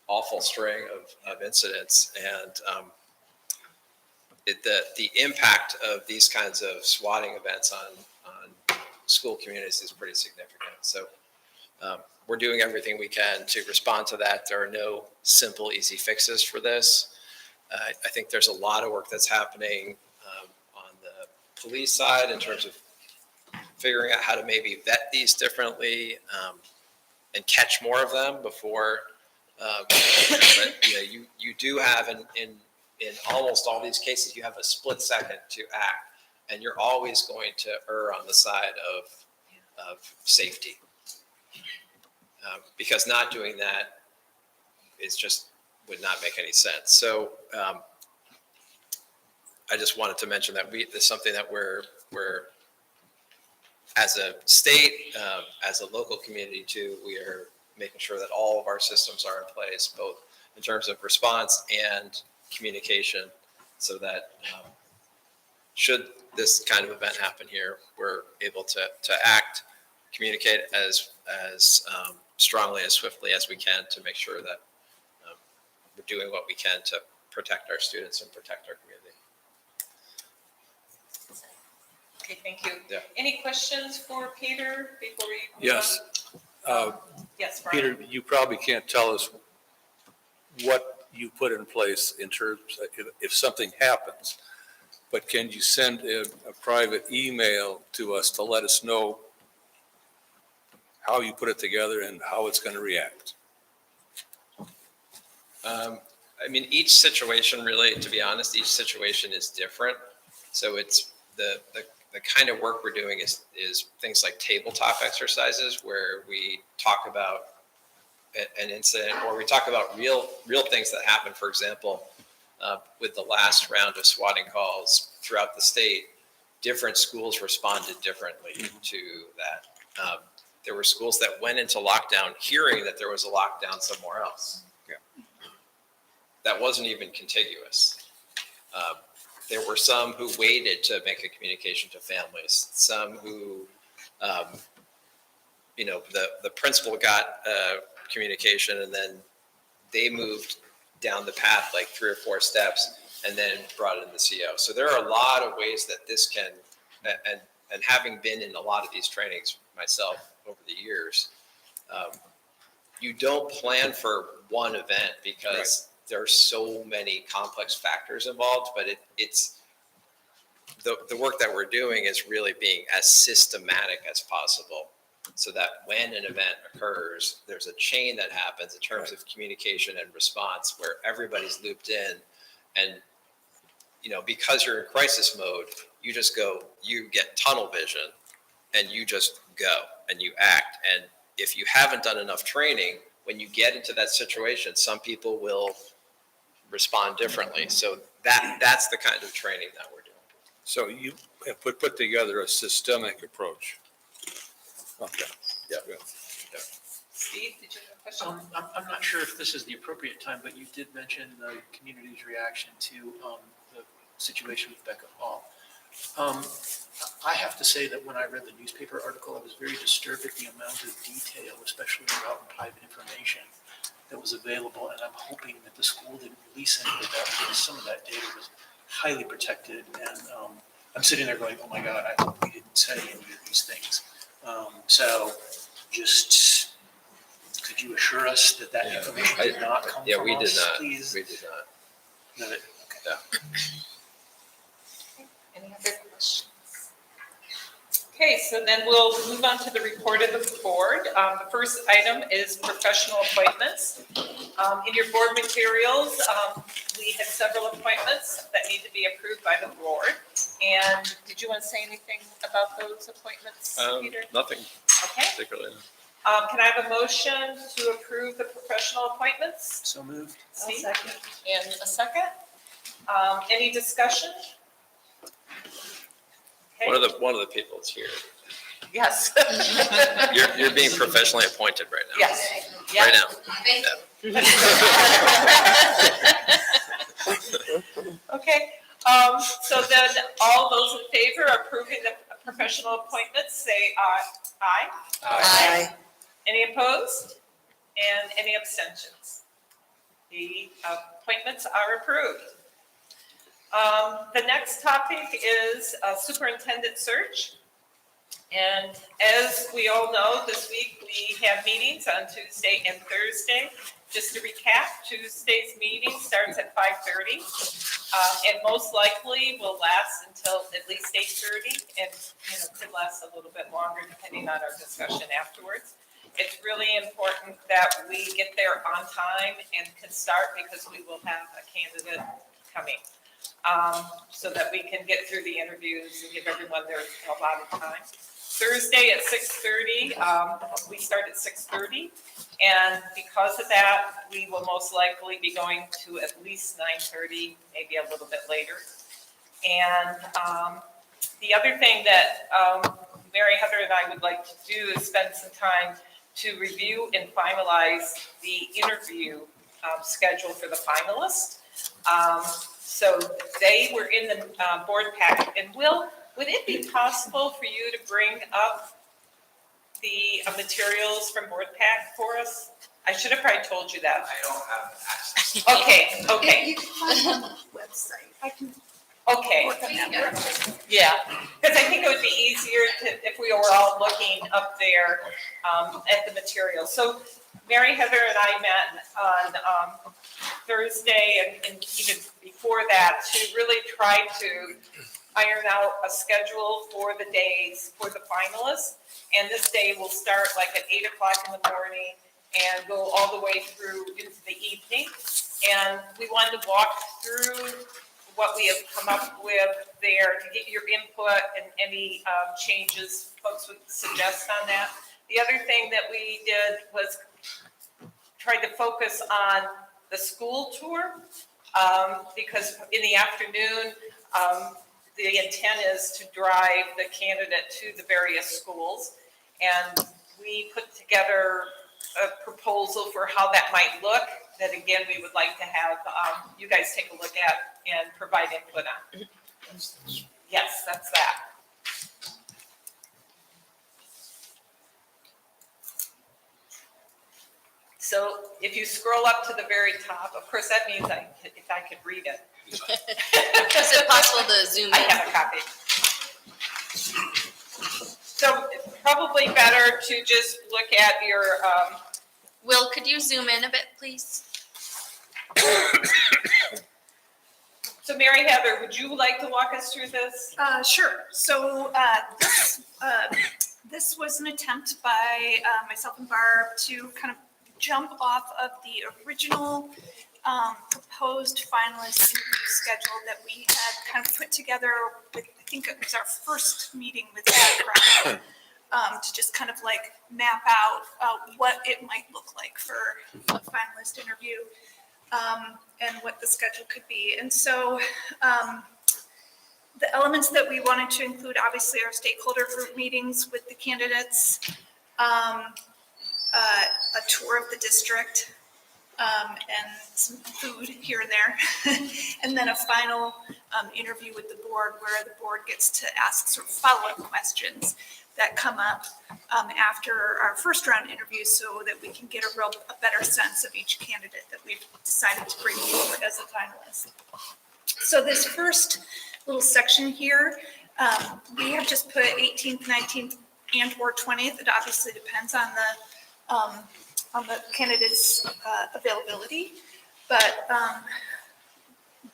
awful string of incidents, and the impact of these kinds of swatting events on school communities is pretty significant. So we're doing everything we can to respond to that. There are no simple, easy fixes for this. I think there's a lot of work that's happening on the police side in terms of figuring out how to maybe vet these differently and catch more of them before But you do have in almost all these cases, you have a split second to act, and you're always going to err on the side of safety. Because not doing that is just would not make any sense. So I just wanted to mention that there's something that we're as a state, as a local community too, we are making sure that all of our systems are in place, both in terms of response and communication, so that should this kind of event happen here, we're able to act, communicate as strongly, as swiftly as we can to make sure that we're doing what we can to protect our students and protect our community. Okay, thank you. Yeah. Any questions for Peter before we move Yes. on? Yes, Brian. Peter, you probably can't tell us what you put in place in terms of if something happens, but can you send a private email to us to let us know how you put it together and how it's going to react? I mean, each situation really, to be honest, each situation is different. So it's the kind of work we're doing is things like tabletop exercises where we talk about an incident or we talk about real things that happen. For example, with the last round of swatting calls throughout the state, different schools responded differently to that. There were schools that went into lockdown hearing that there was a lockdown somewhere else. Yeah. That wasn't even contiguous. There were some who waited to make a communication to families. Some who, the principal got communication and then they moved down the path like 3 or 4 steps and then brought in the CO. So there are a lot of ways that this can, and having been in a lot of these trainings myself over the years, you don't plan for one event because there are so many complex factors involved, but it's the work that we're doing is really being as systematic as possible so that when an event occurs, there's a chain that happens in terms of communication and response where everybody's looped in. And, because you're in crisis mode, you just go, you get tunnel vision and you just go and you act. And if you haven't done enough training, when you get into that situation, some people will respond differently. So that's the kind of training that we're doing. So you have put together a systemic approach. Okay. Yeah. Steve, did you have a question? I'm not sure if this is the appropriate time, but you did mention the community's reaction to the situation with Becca Hall. I have to say that when I read the newspaper article, I was very disturbed at the amount of detail, especially about private information that was available, and I'm hoping that the school didn't release any of that because some of that data was highly protected, and I'm sitting there going, oh my God, I hope we didn't say any of these things. So just, could you assure us that that information did not come from us? Yeah, we did not. Please? We did not. No, okay. Yeah. Any other questions? Okay, so then we'll move on to the report of the board. The first item is professional appointments. In your board materials, we had several appointments that need to be approved by the board. And did you want to say anything about those appointments, Peter? Nothing Okay. particularly. Can I have a motion to approve the professional appointments? So moved. Steve? And a second? Any discussion? Okay. One of the people is here. Yes. You're being professionally appointed right now. Yes. Right now. Thank you. Okay, so then all those in favor of approving the professional appointments, say aye. Aye. Any opposed? And any abstentions? The appointments are approved. The next topic is superintendent search. And as we all know, this week we have meetings on Tuesday and Thursday. Just to recap, Tuesday's meeting starts at 5:30 and most likely will last until at least 8:30 and could last a little bit longer depending on our discussion afterwards. At it's really important that we get there on time and can start because we will have a candidate coming. So that we can get through the interviews and give everyone their allotted time. Thursday at 6:30, we start at 6:30. And because of that, we will most likely be going to at least 9:30, maybe a little bit later. And the other thing that Mary Heather and I would like to do is spend some time to review and finalize the interview schedule for the finalists. So they were in the board packet. And would it be possible for you to bring up the materials from board pack for us? I should have probably told you that. I don't have access. Okay. You can find it on the website. I can Okay. work on that. Yeah, because I think it would be easier if we were all looking up there at the materials. So Mary Heather and I met on Thursday and even before that to really try to iron out a schedule for the days for the finalists. And this day will start like at 8 o'clock in the morning and go all the way through into the evening. And we wanted to walk through what we have come up with there to get your input and any changes folks would suggest on that. The other thing that we did was try to focus on the school tour because in the afternoon, the intent is to drive the candidate to the various schools. And we put together a proposal for how that might look that again, we would like to have you guys take a look at and provide input on. Yes, that's that. So if you scroll up to the very top, of course, that means if I could read it. Is it possible to zoom in? I have a copy. So it's probably better to just look at your. Will, could you zoom in a bit, please? So Mary Heather, would you like to walk us through this? Sure. So this was an attempt by myself and Barb to kind of jump off of the original proposed finalist interview schedule that we had kind of put together with, I think it was our first meeting with background, to just kind of like map out what it might look like for a finalist interview. And what the schedule could be. And so the elements that we wanted to include, obviously, our stakeholder group meetings with the candidates, a tour of the district, and some food here and there, and then a final interview with the board where the board gets to ask sort of follow-up questions that come up after our first round interview so that we can get a better sense of each candidate that we've decided to bring forward as a finalist. So this first little section here, we have just put 18th, 19th, and or 20th. It obviously depends on the candidate's availability. But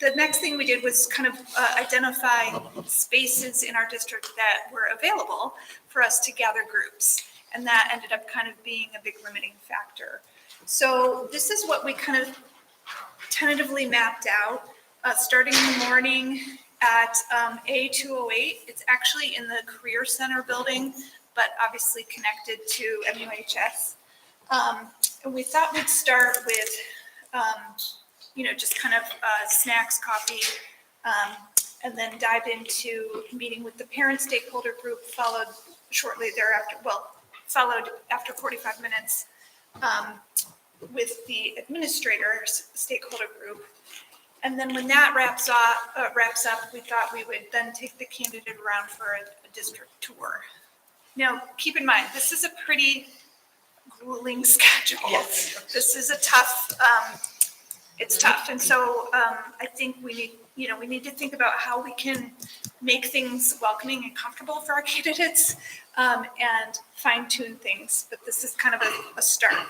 the next thing we did was kind of identify spaces in our district that were available for us to gather groups. And that ended up kind of being a big limiting factor. So this is what we kind of tentatively mapped out, starting in the morning at A208. It's actually in the Career Center building, but obviously connected to MUHS. And we thought we'd start with just kind of snacks, coffee, and then dive into meeting with the parent stakeholder group, followed shortly thereafter, followed after 45 minutes with the administrators stakeholder group. And then when that wraps up, we thought we would then take the candidate around for a district tour. Now, keep in mind, this is a pretty grueling schedule. Yes. This is a tough, it's tough. And so I think we need to think about how we can make things welcoming and comfortable for our candidates and fine tune things. But this is kind of a start.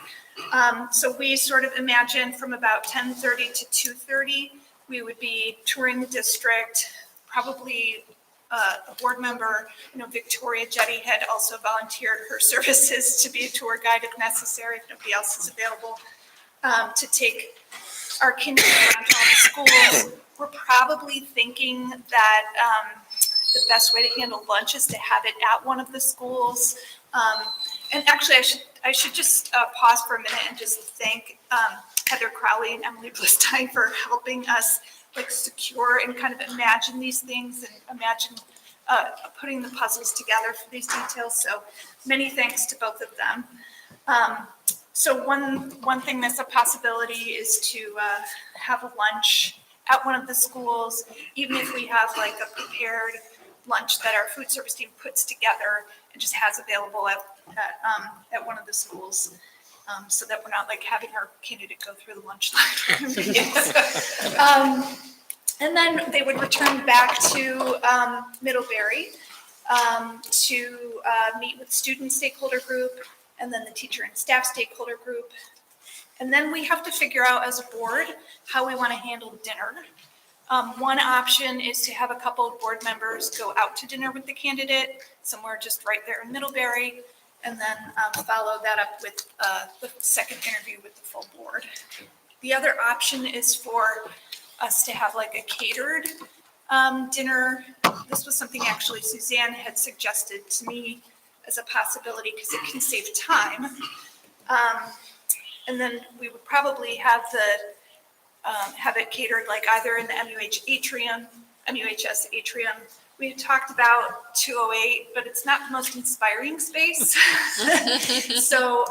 So we sort of imagine from about 10:30 to 2:30, we would be touring the district, probably a board member, Victoria Jetty had also volunteered her services to be a tour guide if necessary, if nobody else is available, to take our kindergarten around to all the schools. We're probably thinking that the best way to handle lunch is to have it at one of the schools. And actually, I should just pause for a minute and just thank Heather Crowley and Emily Blistine for helping us secure and kind of imagine these things and imagine putting the puzzles together for these details. So many thanks to both of them. So one thing that's a possibility is to have a lunch at one of the schools, even if we have a prepared lunch that our food service team puts together and just has available at one of the schools, so that we're not having our candidate go through the lunch line. And then they would return back to Middlebury to meet with student stakeholder group, and then the teacher and staff stakeholder group. And then we have to figure out as a board how we want to handle dinner. One option is to have a couple of board members go out to dinner with the candidate, somewhere just right there in Middlebury, and then follow that up with the second interview with the full board. The other option is for us to have a catered dinner. This was something actually Suzanne had suggested to me as a possibility because it can save time. And then we would probably have it catered either in the MUHS atrium. We had talked about 208, but it's not the most inspiring space. So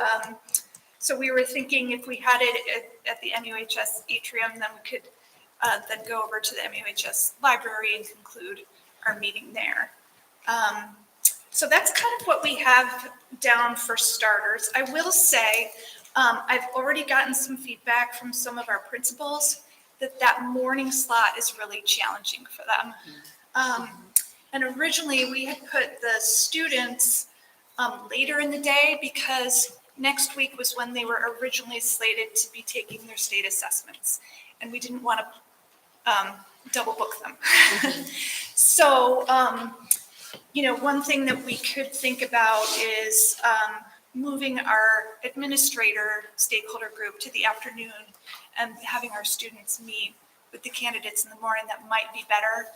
we were thinking if we had it at the MUHS atrium, then we could then go over to the MUHS library and conclude our meeting there. So that's kind of what we have down for starters. I will say, I've already gotten some feedback from some of our principals that morning slot is really challenging for them. And originally we had put the students later in the day because next week was when they were originally slated to be taking their state assessments. And we didn't want to double book them. So, one thing that we could think about is moving our administrator stakeholder group to the afternoon and having our students meet with the candidates in the morning. That might be better.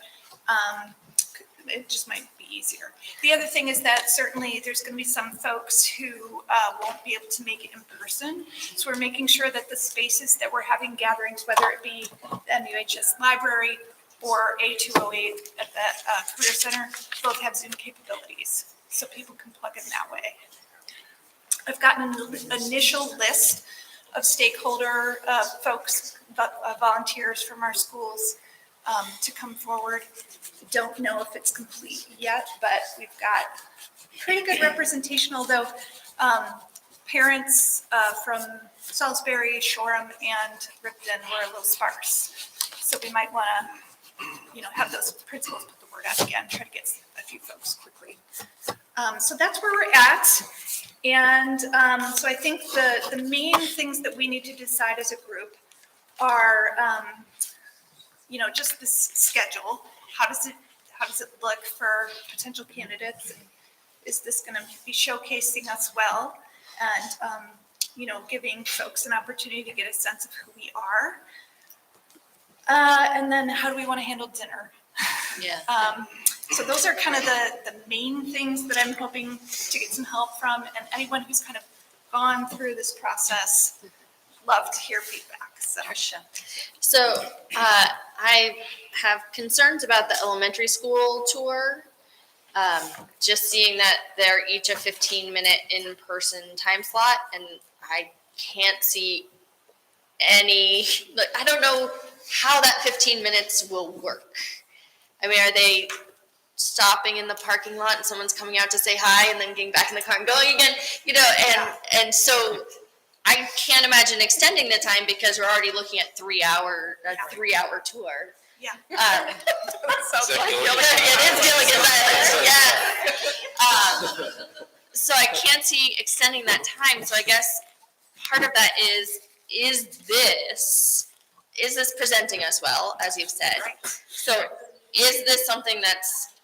It just might be easier. The other thing is that certainly there's going to be some folks who won't be able to make it in person. So we're making sure that the spaces that we're having gatherings, whether it be the MUHS library or A208 at the Career Center, both have Zoom capabilities. So people can plug in that way. I've gotten an initial list of stakeholder folks, volunteers from our schools to come forward. Don't know if it's complete yet, but we've got pretty good representation, although parents from Salisbury, Shoreham, and Ripon were a little sparse. So we might want to, have those principals put the word out again, try to get a few folks quickly. So that's where we're at. And so I think the main things that we need to decide as a group are, just this schedule. How does it look for potential candidates? And is this going to be showcasing us well? And, giving folks an opportunity to get a sense of who we are. And then how do we want to handle dinner? Yeah. So those are kind of the main things that I'm hoping to get some help from. And anyone who's kind of gone through this process, love to hear feedback. So I have concerns about the elementary school tour. Just seeing that they're each a 15-minute in-person time slot, and I can't see any, I don't know how that 15 minutes will work. I mean, are they stopping in the parking lot and someone's coming out to say hi and then getting back in the car and going again, and so I can't imagine extending the time because we're already looking at 3 hour tour. Yeah. Sounds like Gilligan. It is Gilligan's Island, yeah. So I can't see extending that time. So I guess part of that is this presenting us well, as you've said? So is this something that's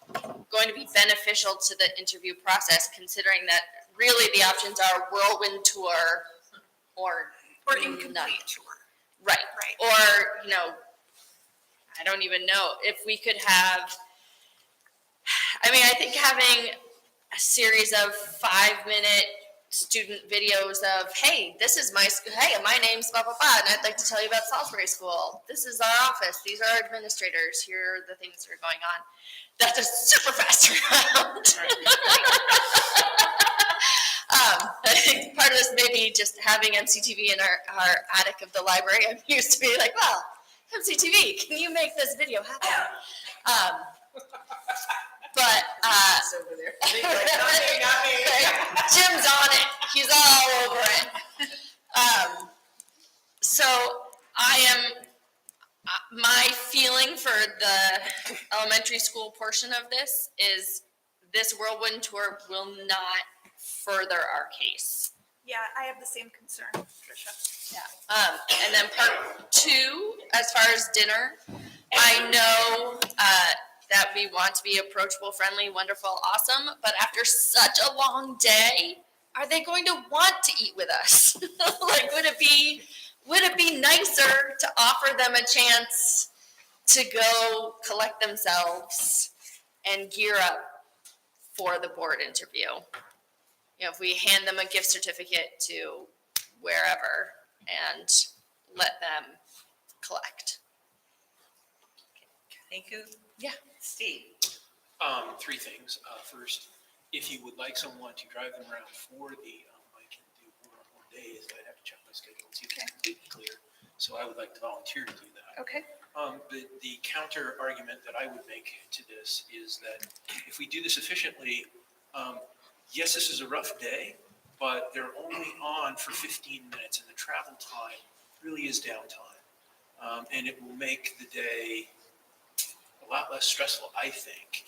going to be beneficial to the interview process, considering that really the options are whirlwind tour or incomplete none. tour. Right. Right. Or, you know, I don't even know if we could have, I mean, I think having a series of 5-minute student videos of, hey, this is my, hey, my name's blah, blah, blah, and I'd like to tell you about Salisbury School. This is our office. These are our administrators. Here are the things that are going on. That's a super fast round. I think part of this may be just having MCTV in our attic of the library. I'm used to be like, well, MCTV, can you make this video happen? But, over there. Jim's on it. He's all over it. So I am, my feeling for the elementary school portion of this is this whirlwind tour will not further our case. Yeah, I have the same concern, Tricia. Yeah. And then part 2, as far as dinner, I know that we want to be approachable, friendly, wonderful, awesome, but after such a long day, are they going to want to eat with us? Like, would it be nicer to offer them a chance to go collect themselves and gear up for the board interview? You know, if we hand them a gift certificate to wherever and let them collect. Thank you. Yeah. Steve? 3 things. First, if you would like someone to drive them around for the, I can do more days, I'd have to check my schedule and see if it's completely clear. So I would like to volunteer to do that. Okay. The counter argument that I would make to this is that if we do this efficiently, yes, this is a rough day, but they're only on for 15 minutes and the travel time really is downtime. And it will make the day a lot less stressful, I think,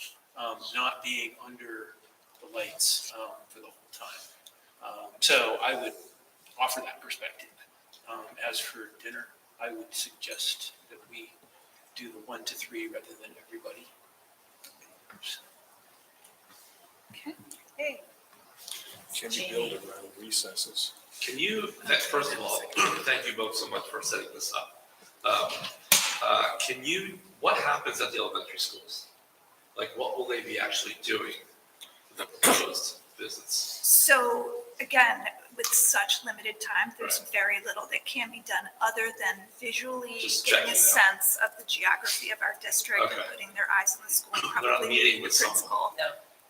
not being under the lights for the whole time. So I would offer that perspective. As for dinner, I would suggest that we do the 1 to 3 rather than everybody. Hey. Can you build it around recesses? Can you, first of all, thank you both so much for setting this up. What happens at the elementary schools? Like, what will they be actually doing with the proposed visits? So again, with such limited time, there's very little that can be done other than visually Just getting a checking sense of the geography of our district and Okay. putting their eyes on the school, and They're not probably meeting meeting the with someone. principal. No.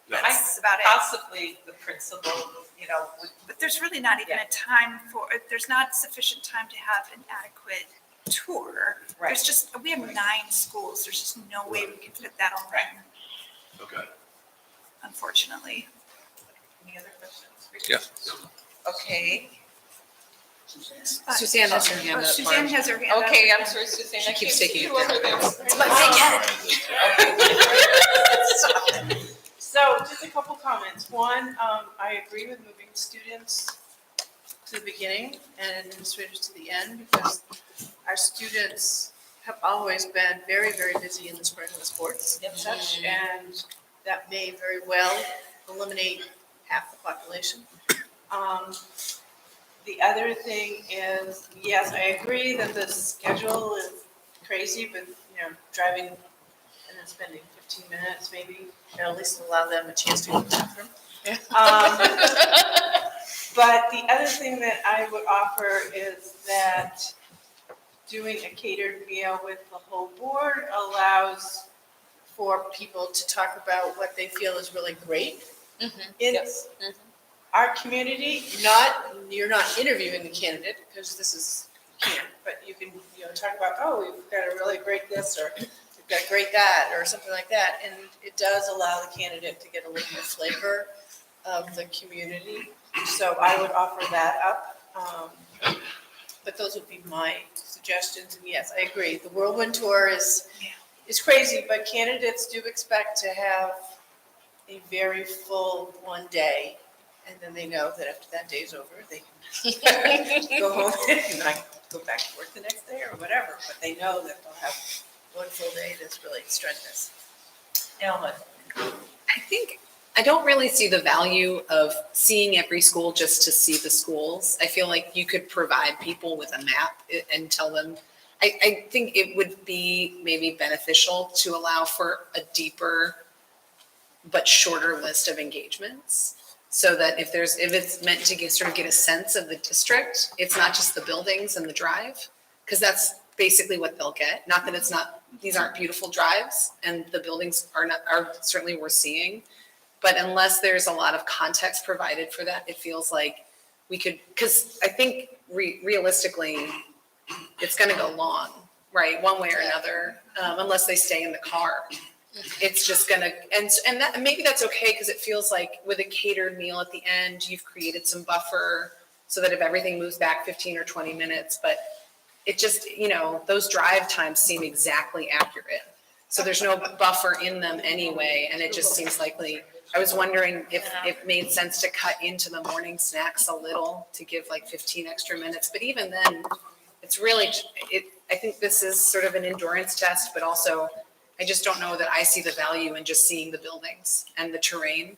That's about it. Possibly the principal, you know, But there's really not even a time for, there's not sufficient time to have an adequate tour. Right. There's just, we have 9 schools. There's just no way we can fit that on one, Okay. unfortunately. Any other questions? Yeah. Okay. Suzanne has her hand up. Suzanne has her hand up. Okay, I'm sorry, Suzanne. She I keeps can't taking see it you over down. there. It's my big head. So just a couple comments. One, I agree with moving students to the beginning and administrators to the end because our students have always been very, very busy in the spring with sports and such, and that may very well eliminate half the population. The other thing is, yes, I agree that the schedule is crazy, but, you know, driving and then spending 15 minutes maybe, at least allow them a chance to go to the bathroom. But the other thing that I would offer is that doing a catered meal with the whole board allows for people to talk about what they feel is really great in our community. You're not interviewing the candidate because this is, you can't, but you can, you know, talk about, oh, we've got a really great this, or we've got great that, or something like that. And it does allow the candidate to get a little more flavor of the community. So I would offer that up. But those would be my suggestions. And yes, I agree. The whirlwind tour is crazy, but candidates do expect to have a very full one day. And then they know that after that day's over, they can go home and not go back to work the next day or whatever. But they know that they'll have one full day that's really strenuous. Ellen. I think, I don't really see the value of seeing every school just to see the schools. I feel like you could provide people with a map and tell them, I think it would be maybe beneficial to allow for a deeper but shorter list of engagements. So that if it's meant to get a sense of the district, it's not just the buildings and the drive, because that's basically what they'll get. Not that it's not, these aren't beautiful drives and the buildings are certainly worth seeing. But unless there's a lot of context provided for that, it feels like we could, because I think realistically, it's gonna go long, right, one way or another, unless they stay in the car. It's just gonna, and that, maybe that's okay, because it feels like with a catered meal at the end, you've created some buffer so that if everything moves back 15 or 20 minutes, but it just, those drive times seem exactly accurate. So there's no buffer in them anyway, and it just seems likely. I was wondering if it made sense to cut into the morning snacks a little to give like 15 extra minutes, but even then, it's really, I think this is sort of an endurance test, but also I just don't know that I see the value in just seeing the buildings and the terrain.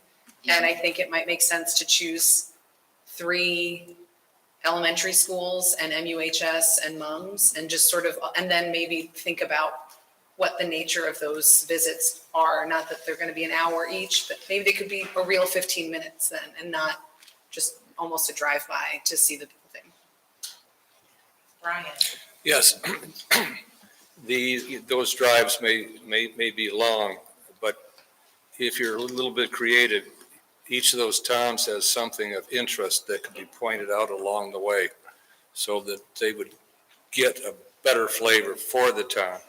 And I think it might make sense to choose 3 elementary schools and MUHS and MUMS and just sort of, and then maybe think about what the nature of those visits are. Not that they're gonna be an hour each, but maybe they could be a real 15 minutes then and not just almost a drive-by to see the building. Brian. Yes. Those drives may be long, but if you're a little bit creative, each of those towns has something of interest that could be pointed out along the way so that they would get a better flavor for the town.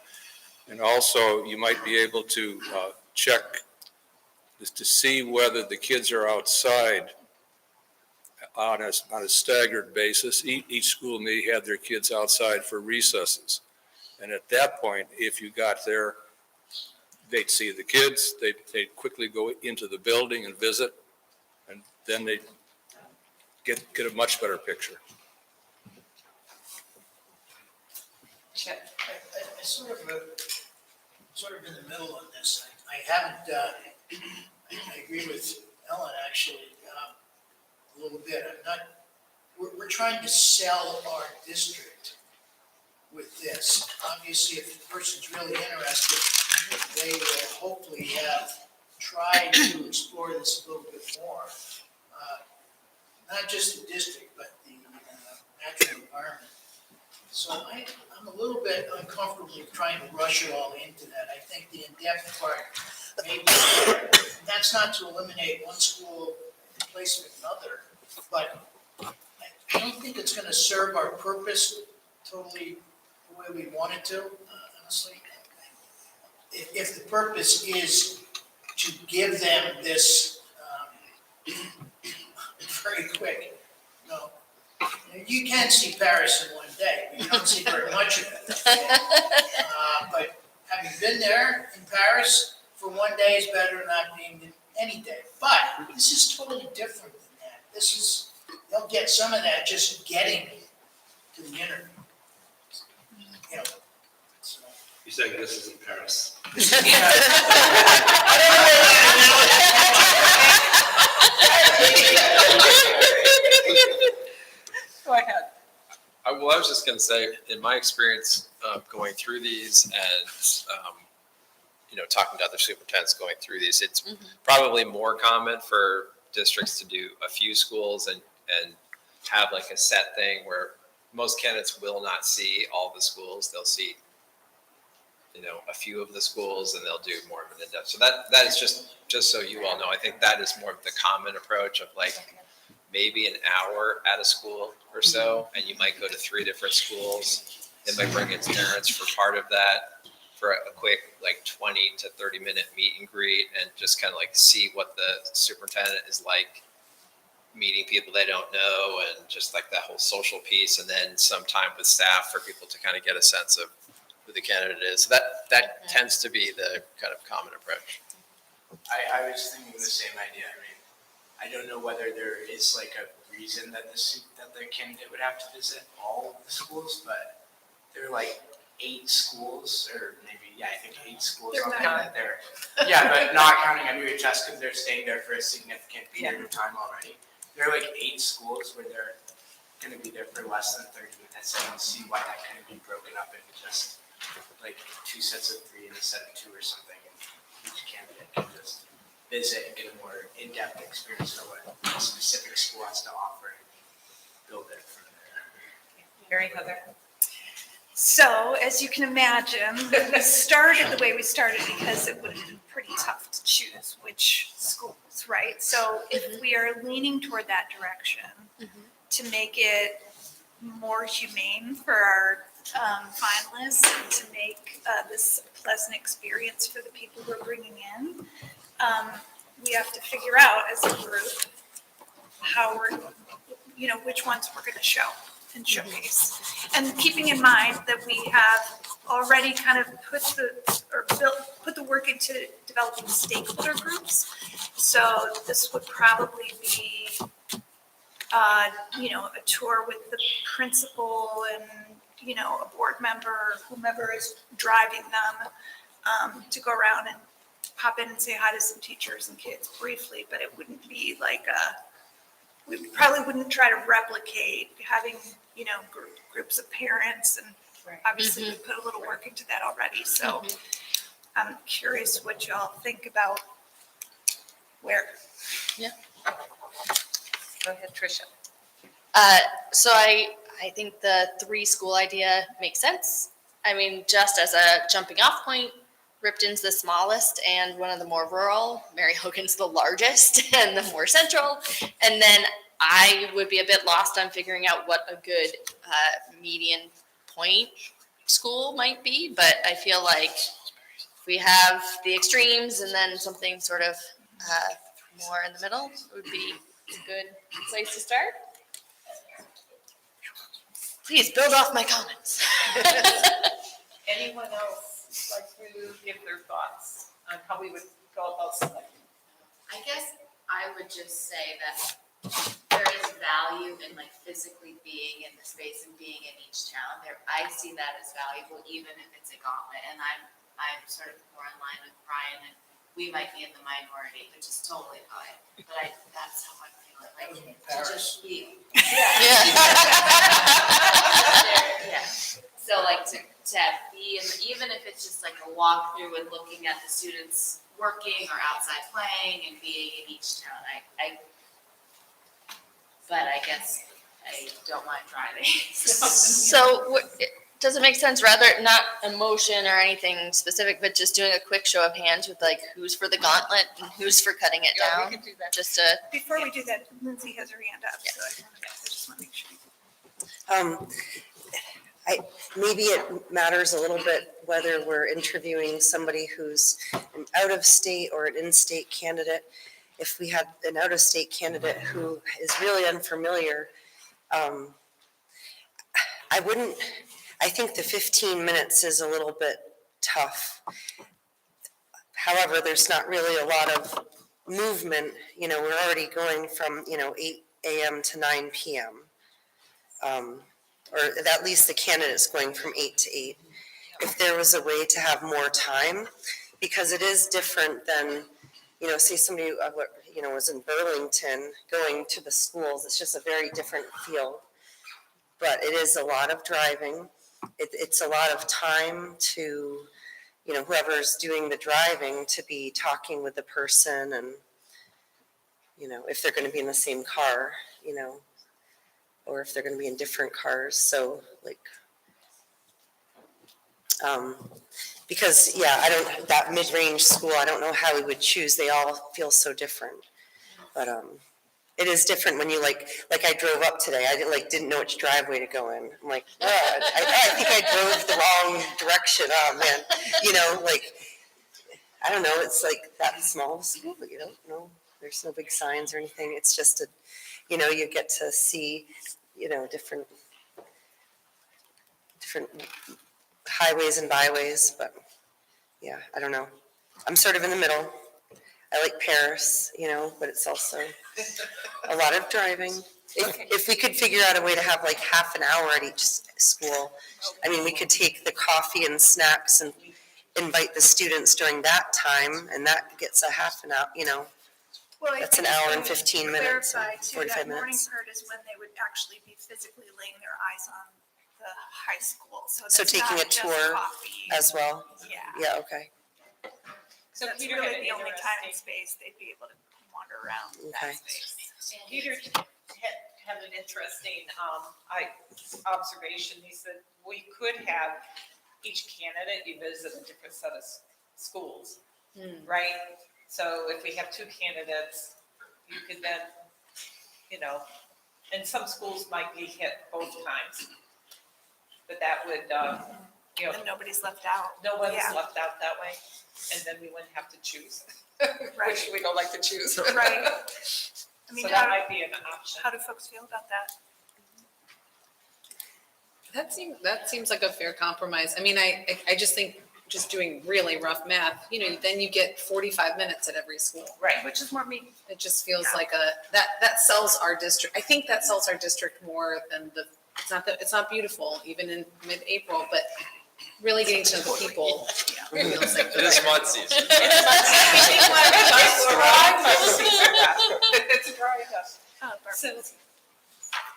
And also, you might be able to check to see whether the kids are outside on a staggered basis. Each school may have their kids outside for recesses. And at that point, if you got there, they'd see the kids, they'd quickly go into the building and visit, and then they'd get a much better picture. I sort of in the middle on this. I haven't, I agree with Ellen actually, a little bit. We're trying to sell our district with this. Obviously, if the person's really interested, they will hopefully have tried to explore this a little bit more. Not just the district, but the natural environment. So I'm a little bit uncomfortable trying to rush it all into that. I think the in-depth part, maybe, that's not to eliminate one school in place of another, but I don't think it's gonna serve our purpose totally the way we want it to, honestly. If the purpose is to give them this, very quick, you can see Paris in one day, but you don't see very much of it. But having been there in Paris for one day is better than not being in any day. But this is totally different than that. This is, they'll get some of that just getting to the interview. So. You're saying this is in Paris? Go ahead. I was just going to say, in my experience going through these and, talking to other superintendents going through these, it's probably more common for districts to do a few schools and have like a set thing where most candidates will not see all the schools. They'll see, a few of the schools, and they'll do more of an in-depth. So that is just so you all know, I think that is more of the common approach of like maybe an hour at a school or so, and you might go to 3 different schools. They might bring in parents for part of that for a quick like 20 to 30 minute meet and greet, and just kind of like see what the superintendent is like, meeting people they don't know, and just like that whole social piece, and then some time with staff for people to kind of get a sense of who the candidate is. So that tends to be the kind of common approach. I was thinking the same idea. I mean, I don't know whether there is like a reason that the candidate would have to visit all of the schools, but there are like 8 schools, or maybe, yeah, I think 8 schools They're on not. there that they're, yeah, but not counting MUHS because they're staying there for a significant period of time already. There are like 8 schools where they're gonna be there for less than 30 minutes. I don't see why that couldn't be broken up into just like 2 sets of 3 and a set of 2 or something. And each candidate can just visit and get a more in-depth experience for what a specific school has to offer and build it from there. Mary Heather? So, as you can imagine, we started the way we started because it would have been pretty tough to choose which schools, right? So if we are leaning toward that direction to make it more humane for our finalists and to make this a pleasant experience for the people we're bringing in, we have to figure out as a group how we're, which ones we're going to show and showcase. And keeping in mind that we have already kind of put the work into developing stakeholder groups. So this would probably be, a tour with the principal and, a board member, whomever is driving them, to go around and pop in and say hi to some teachers and kids briefly, but it wouldn't be like we probably wouldn't try to replicate having, groups of parents, and obviously we put a little work into that already. So I'm curious what y'all think about where. Yeah. Go ahead, Tricia. So I think the 3 school idea makes sense. I mean, just as a jumping off point, Ripton's the smallest and one of the more rural. Mary Hogan's the largest and the more central. And then I would be a bit lost on figuring out what a good median point school might be. But I feel like if we have the extremes and then something sort of more in the middle would be a good place to start. Please build off my comments. Anyone else like to give their thoughts on how we would go about selecting? I guess I would just say that there is value in like physically being in the space and being in each town. I see that as valuable, even if it's a gauntlet. And I'm sort of more in line with Brian, and we might be in the minority, which is totally fine. But that's how I feel. Like to just be. Yeah. So like to be in, even if it's just like a walkthrough and looking at the students working or outside playing and being in each town, but I guess I don't mind driving. So does it make sense, rather not a motion or anything specific, but just doing a quick show of hands with like who's for the gauntlet and who's for cutting it down? We can do that. Just to. Before we do that, Lindsay has her hand up, so I just want to make sure. Maybe it matters a little bit whether we're interviewing somebody who's an out-of-state or an in-state candidate. If we had an out-of-state candidate who is really unfamiliar, I think the 15 minutes is a little bit tough. However, there's not really a lot of movement. We're already going from, 8 a.m. to 9 p.m. Or at least the candidate's going from 8 to 8. If there was a way to have more time, because it is different than, say somebody, was in Burlington going to the schools, it's just a very different feel. But it is a lot of driving. It's a lot of time to, whoever's doing the driving to be talking with the person and, if they're going to be in the same car, or if they're going to be in different cars. So because that mid-range school, I don't know how we would choose. They all feel so different. But it is different when you like I drove up today. I didn't know which driveway to go in. I'm like, I think I drove the wrong direction. Oh man, I don't know. It's like that small school, but you don't know. There's no big signs or anything. It's just you get to see, different highways and byways. But yeah, I don't know. I'm sort of in the middle. I like Paris, but it's also a lot of driving. If we could figure out a way to have like half an hour at each school, I mean, we could take the coffee and snacks and invite the students during that time, and that gets a half an hour, Well, I that's an think hour we and 15 minutes, clarify too, 45 that morning minutes. part is when they would actually be physically laying their eyes on the high school, so So that's taking not a just tour coffee. as well? Yeah. Yeah, okay, So that's Peter really had an the only time and interesting- space they'd be able to wander around Okay. that space. Peter had an interesting observation. He said, we could have each candidate, you visit a different set of schools, right? So if we have two candidates, you could then, and some schools might be hit both times. But that would, And nobody's left out. no one's Yeah. left out that way, and then we wouldn't have to choose, Right. which we don't like to choose. Right. I mean, So that might be an option. how do folks feel about that? That seems like a fair compromise. I mean, I just think, just doing really rough math, then you get 45 minutes at every school. Right. Which is more meaningful. It just feels like that sells our district. I think that sells our district more than it's not beautiful, even in mid-April, but really getting to know the people feels like. It is mud season. It's dry enough. Oh, So,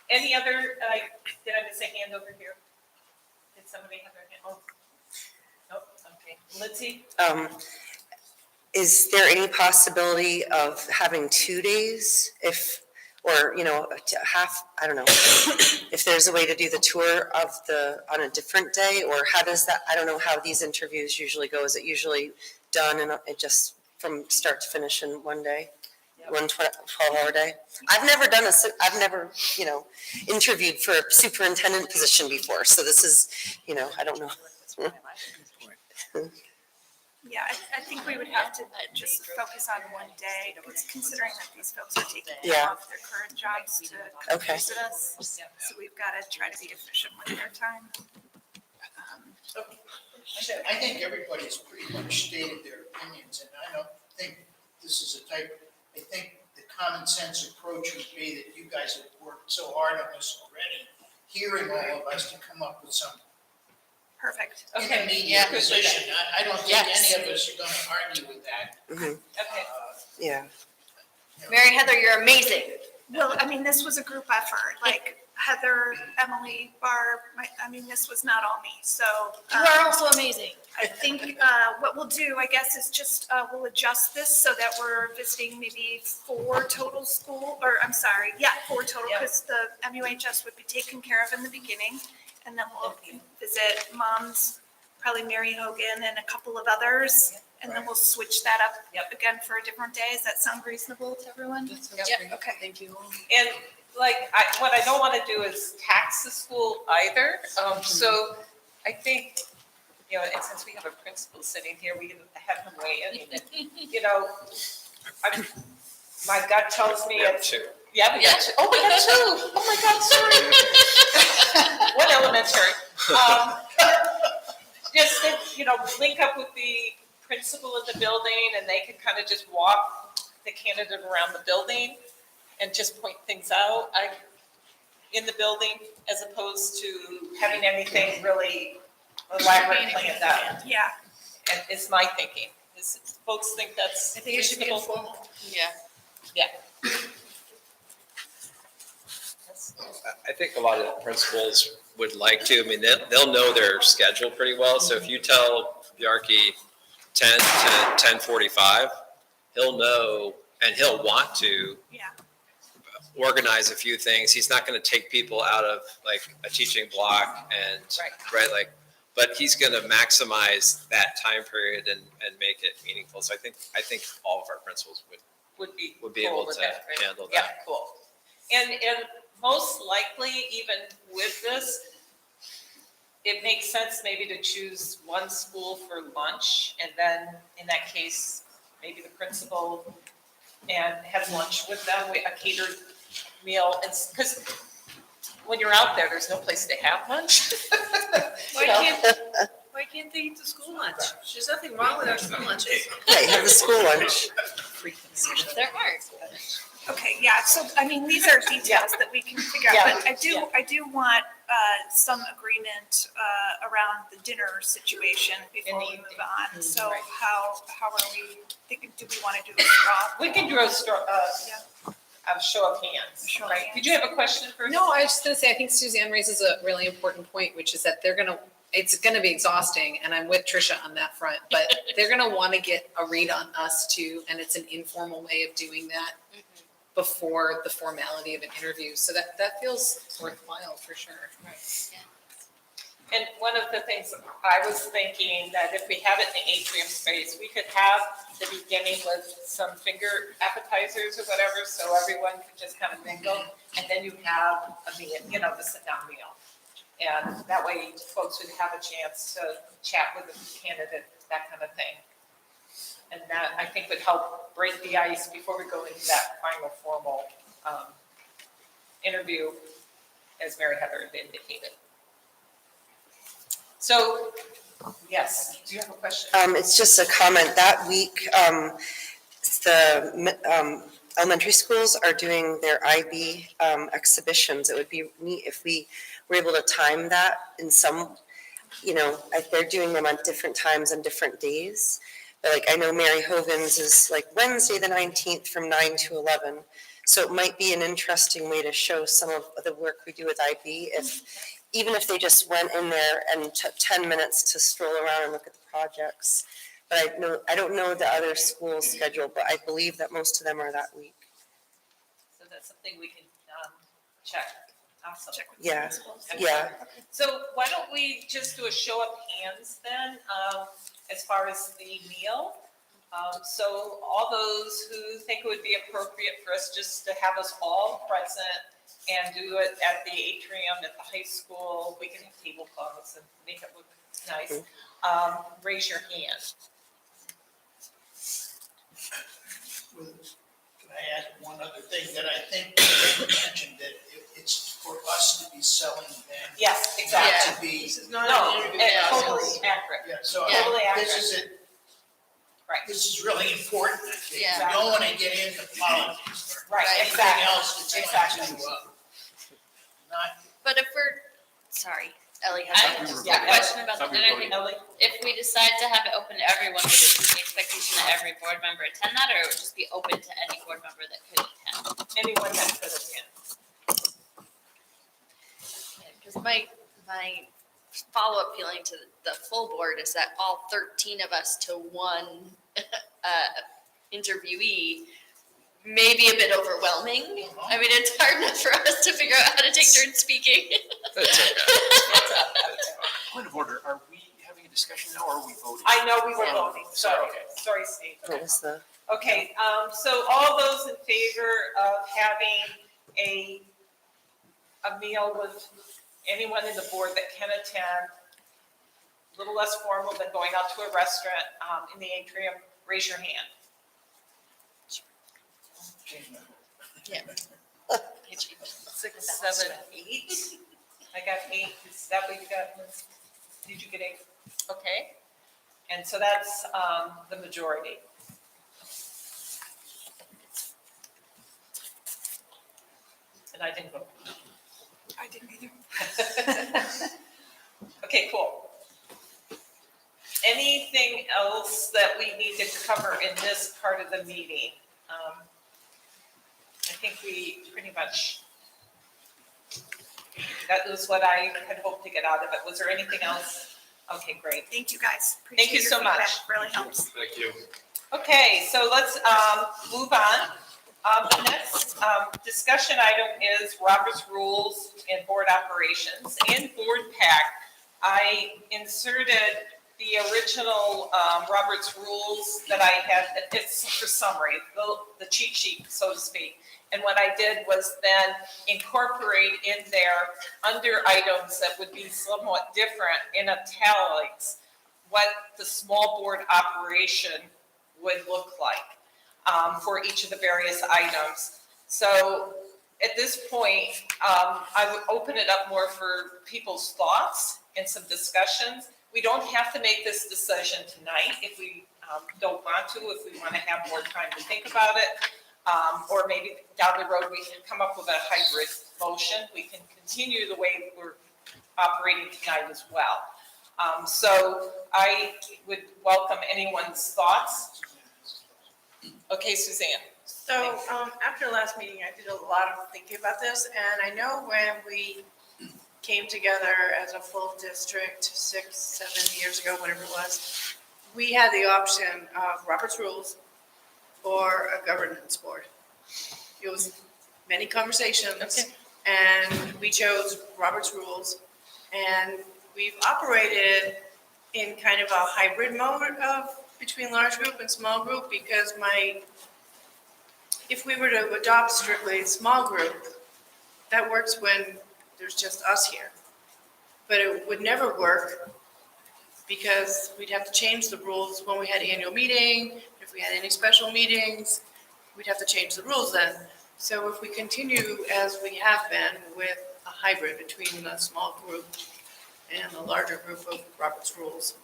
any other, did I miss a hand over here? Did somebody have their hand? Oh, nope, okay. Lindsay? Is there any possibility of having 2 days or half, I don't know, if there's a way to do the tour on a different day, or how does that, I don't know how these interviews usually go. Is it usually done and it just from start to finish in one day? One 12-hour day? I've never interviewed for a superintendent position before, so this is, I don't know. Yeah, I think we would have to just focus on one day, because considering that these folks are taking Yeah. off their current jobs to come Okay. visit us. So we've got to try to be efficient with their time. I think everybody's pretty much stated their opinions, and I don't think this is I think the common sense approach would be that you guys have worked so hard on this already, hearing all of us to come up with some Perfect. intermediate position. I don't think Yes. any of us are gonna argue with that. Okay. Yeah. Mary Heather, you're amazing. Well, I mean, this was a group effort, like Heather, Emily, Barb, this was not all me, so. You are also amazing. I think what we'll do, I guess, is just, we'll adjust this so that we're visiting maybe 4 total, because the MUHS would be taken care of in the beginning. And then we'll visit moms, probably Mary Hogan and a couple of others. And then we'll switch that up again for a different day. Does that sound reasonable to everyone? Yep. Okay. Thank you. And what I don't want to do is tax the school either. So I think, and since we have a principal sitting here, we can have him weigh in. My gut tells me it's. Two. Yeah, we got two. Oh, we got two. Oh my God, sorry. One elementary. Just to, link up with the principal of the building, and they can kind of just walk the candidate around the building and just point things out in the building, as opposed to having anything really elaborate planned out. Yeah. And it's my thinking. Folks think that's. I think it should be reasonable? informal. Yeah. Yeah. I think a lot of principals would like to. I mean, they'll know their schedule pretty well. So if you tell Bjarke 10 to 10:45, he'll know and he'll want to organize a few things. He's not going to take people out of like a teaching block and but he's going to maximize that time period and make it meaningful. So I think all of our principals would be cool able with to that, right? handle that. Yeah, cool. And most likely, even with this, it makes sense maybe to choose one school for lunch, and then in that case, maybe the principal and have lunch with them, a catered meal, and because when you're out there, there's no place to have lunch. Why can't they eat the school lunch? There's nothing wrong with our school lunches. Yeah, you have the school lunch. frequency. There are. Okay, yeah, so, I mean, these are details that we can figure out, Yeah. but I do want, some agreement, around the dinner situation before we move on. So how are we thinking, do we want to do a straw? We can do a show of hands, Show of right? hands. Did you have a question for? No, I was just gonna say, I think Suzanne raises a really important point, which is that it's gonna be exhausting, and I'm with Tricia on that front, but they're gonna wanna get a read on us too, and it's an informal way of doing that before the formality of an interview, so that feels worthwhile for sure. And one of the things I was thinking, that if we have it in the atrium space, we could have the beginning with some finger appetizers or whatever, so everyone could just kind of mingle, and then you have a meal, the sit-down meal. And that way folks would have a chance to chat with the candidate, that kind of thing. And that, I think, would help break the ice before we go into that final formal interview, as Mary Heather had indicated. So, yes, do you have a question? It's just a comment. That week, the elementary schools are doing their IB exhibitions. It would be neat if we were able to time that in some, they're doing them on different times on different days. But like, I know Mary Hogan's is like Wednesday the 19th from 9 to 11. So it might be an interesting way to show some of the work we do with IB, even if they just went in there and took 10 minutes to stroll around and look at the projects. But I don't know the other schools' schedule, but I believe that most of them are that week. So that's something we can check. Awesome. Check with Yeah, the schools. yeah. So why don't we just do a show of hands then, as far as the meal? So all those who think it would be appropriate for us just to have us all present and do it at the atrium at the high school, we can have tablecloths and make it look nice. Raise your hand. Can I add one other thing that I think you mentioned, that it's for us to be selling them? Yes, Not exactly. to be. This is not an interview. Totally accurate. Yeah, so Totally this accurate. is it. Right. This is really important, I think. Yeah. We don't want to get into politics or Right, anything exactly. else that's going Exactly. to, not. But if sorry, Ellie I has have just a Yeah, question about the Ellie. dinner thing. Ellie? If we decide to have it open to everyone, would it be the expectation that every board member attend that, or it would just be open to any board member that could attend? Anyone that could attend. Because my follow-up feeling to the full board is that all 13 of us to one interviewee may be a bit overwhelming. I mean, it's hard enough for us to figure out how to take turns speaking. Point of order, are we having a discussion now or are we voting? I know we were Yeah. voting, sorry. Okay. Sorry, Steve. What was the? Okay, so all those in favor of having a meal with anyone in the board that can attend, a little less formal than going out to a restaurant, in the atrium, raise your hand. Yeah. 6, 7, 8. I got 8. Is that what you got? Did you get 8? Okay. And so that's the majority. And I didn't vote. I didn't either. Okay, cool. Anything else that we need to cover in this part of the meeting? I think we pretty much, that was what I had hoped to get out of it. Was there anything else? Okay, great. Thank you, guys. Thank you Appreciate your so much. feedback. Really helps. Thank you. Okay, so let's move on. The next discussion item is Robert's Rules and Board Operations. In Board Pack, I inserted the original Robert's Rules that I had, it's for summary, the cheat sheet, so to speak. And what I did was then incorporate in there under items that would be somewhat different in italics, what the small board operation would look like for each of the various items. So at this point, I would open it up more for people's thoughts and some discussions. We don't have to make this decision tonight. If we don't want to, if we want to have more time to think about it. Or maybe down the road, we can come up with a hybrid motion. We can continue the way we're operating tonight as well. So I would welcome anyone's thoughts. Okay, Suzanne. So, after last meeting, I did a lot of thinking about this, and I know when we came together as a full district 6, 7 years ago, whatever it was, we had the option of Robert's Rules or a governance board. It was many conversations, and we chose Robert's Rules, and we've operated in kind of a hybrid mode of between large group and small group, because if we were to adopt strictly small group, that works when there's just us here. But it would never work because we'd have to change the rules when we had annual meeting. If we had any special meetings, we'd have to change the rules then. So if we continue as we have been with a hybrid between the small group and the larger group of Robert's Rules,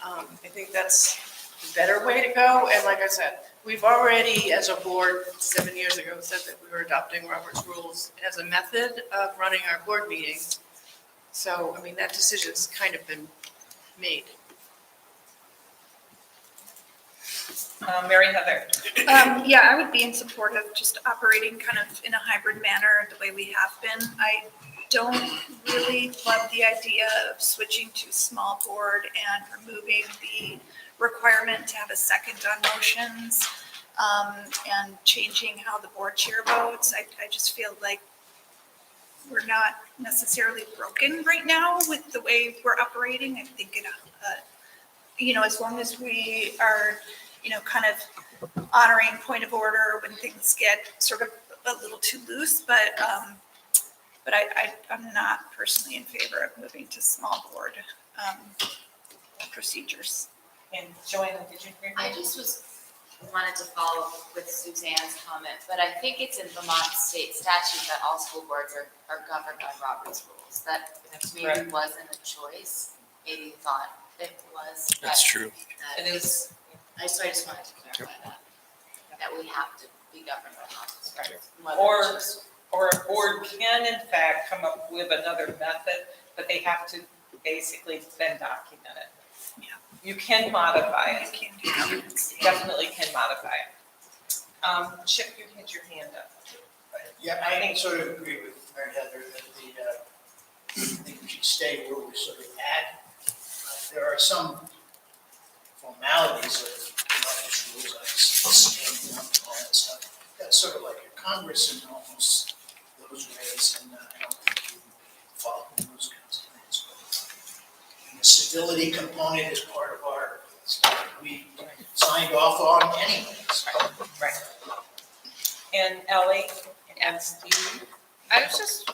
I think that's the better way to go. And like I said, we've already, as a board, 7 years ago, said that we were adopting Robert's Rules as a method of running our board meetings. So, I mean, that decision's kind of been made. Mary Heather. Yeah, I would be in support of just operating kind of in a hybrid manner the way we have been. I don't really love the idea of switching to small board and removing the requirement to have a second on motions, and changing how the board chair votes. I just feel like we're not necessarily broken right now with the way we're operating. I think as long as we are, kind of honoring point of order when things get sort of a little too loose, but I'm not personally in favor of moving to small board procedures. And Joanna, did you hear? I just wanted to follow up with Suzanne's comment, but I think it's in Vermont state statute that all school boards are governed by Robert's Rules. That maybe wasn't a choice, maybe you thought it was. That's true. And it was, I just wanted to clarify that we have to be governed by Robert's Rules. Or a board can in fact come up with another method, but they have to basically then document it. Yeah. You can modify it. You can do that. Definitely can modify it. Chip, you had your hand up. Yeah, I sort of agree with Mary Heather that I think we should stay where we sort of at. There are some formalities of Robert's Rules, like standing up and all that stuff. That's sort of like a Congress in almost those ways, and I don't think we follow those kinds of things. But the civility component is part of our stuff we signed off on anyways. Right. And Ellie and Steve? I was just,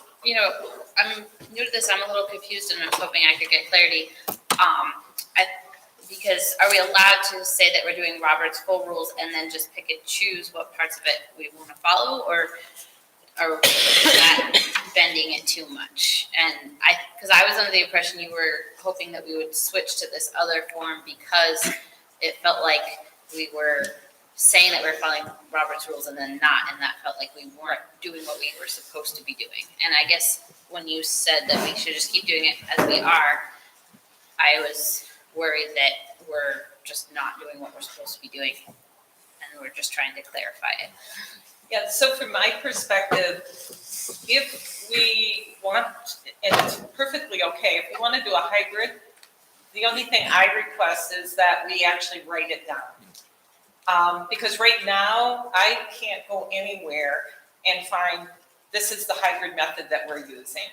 I'm new to this, I'm a little confused and I was hoping I could get clarity. Because are we allowed to say that we're doing Robert's full rules and then just pick and choose what parts of it we want to follow, or is that bending it too much? And because I was under the impression you were hoping that we would switch to this other form because it felt like we were saying that we're following Robert's Rules and then not, and that felt like we weren't doing what we were supposed to be doing. And I guess when you said that we should just keep doing it as we are, I was worried that we're just not doing what we're supposed to be doing, and we're just trying to clarify it. Yeah, so from my perspective, if we want, and it's perfectly okay, if we want to do a hybrid, the only thing I request is that we actually write it down. Because right now, I can't go anywhere and find this is the hybrid method that we're using.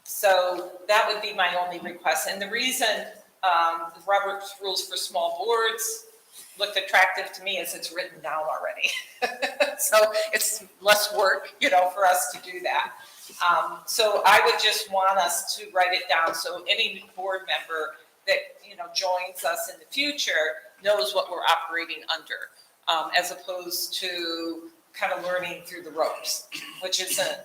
So that would be my only request. And the reason the Robert's Rules for small boards looked attractive to me is it's written down already. So it's less work, for us to do that. So I would just want us to write it down so any board member that, joins us in the future knows what we're operating under, as opposed to kind of learning through the ropes, which isn't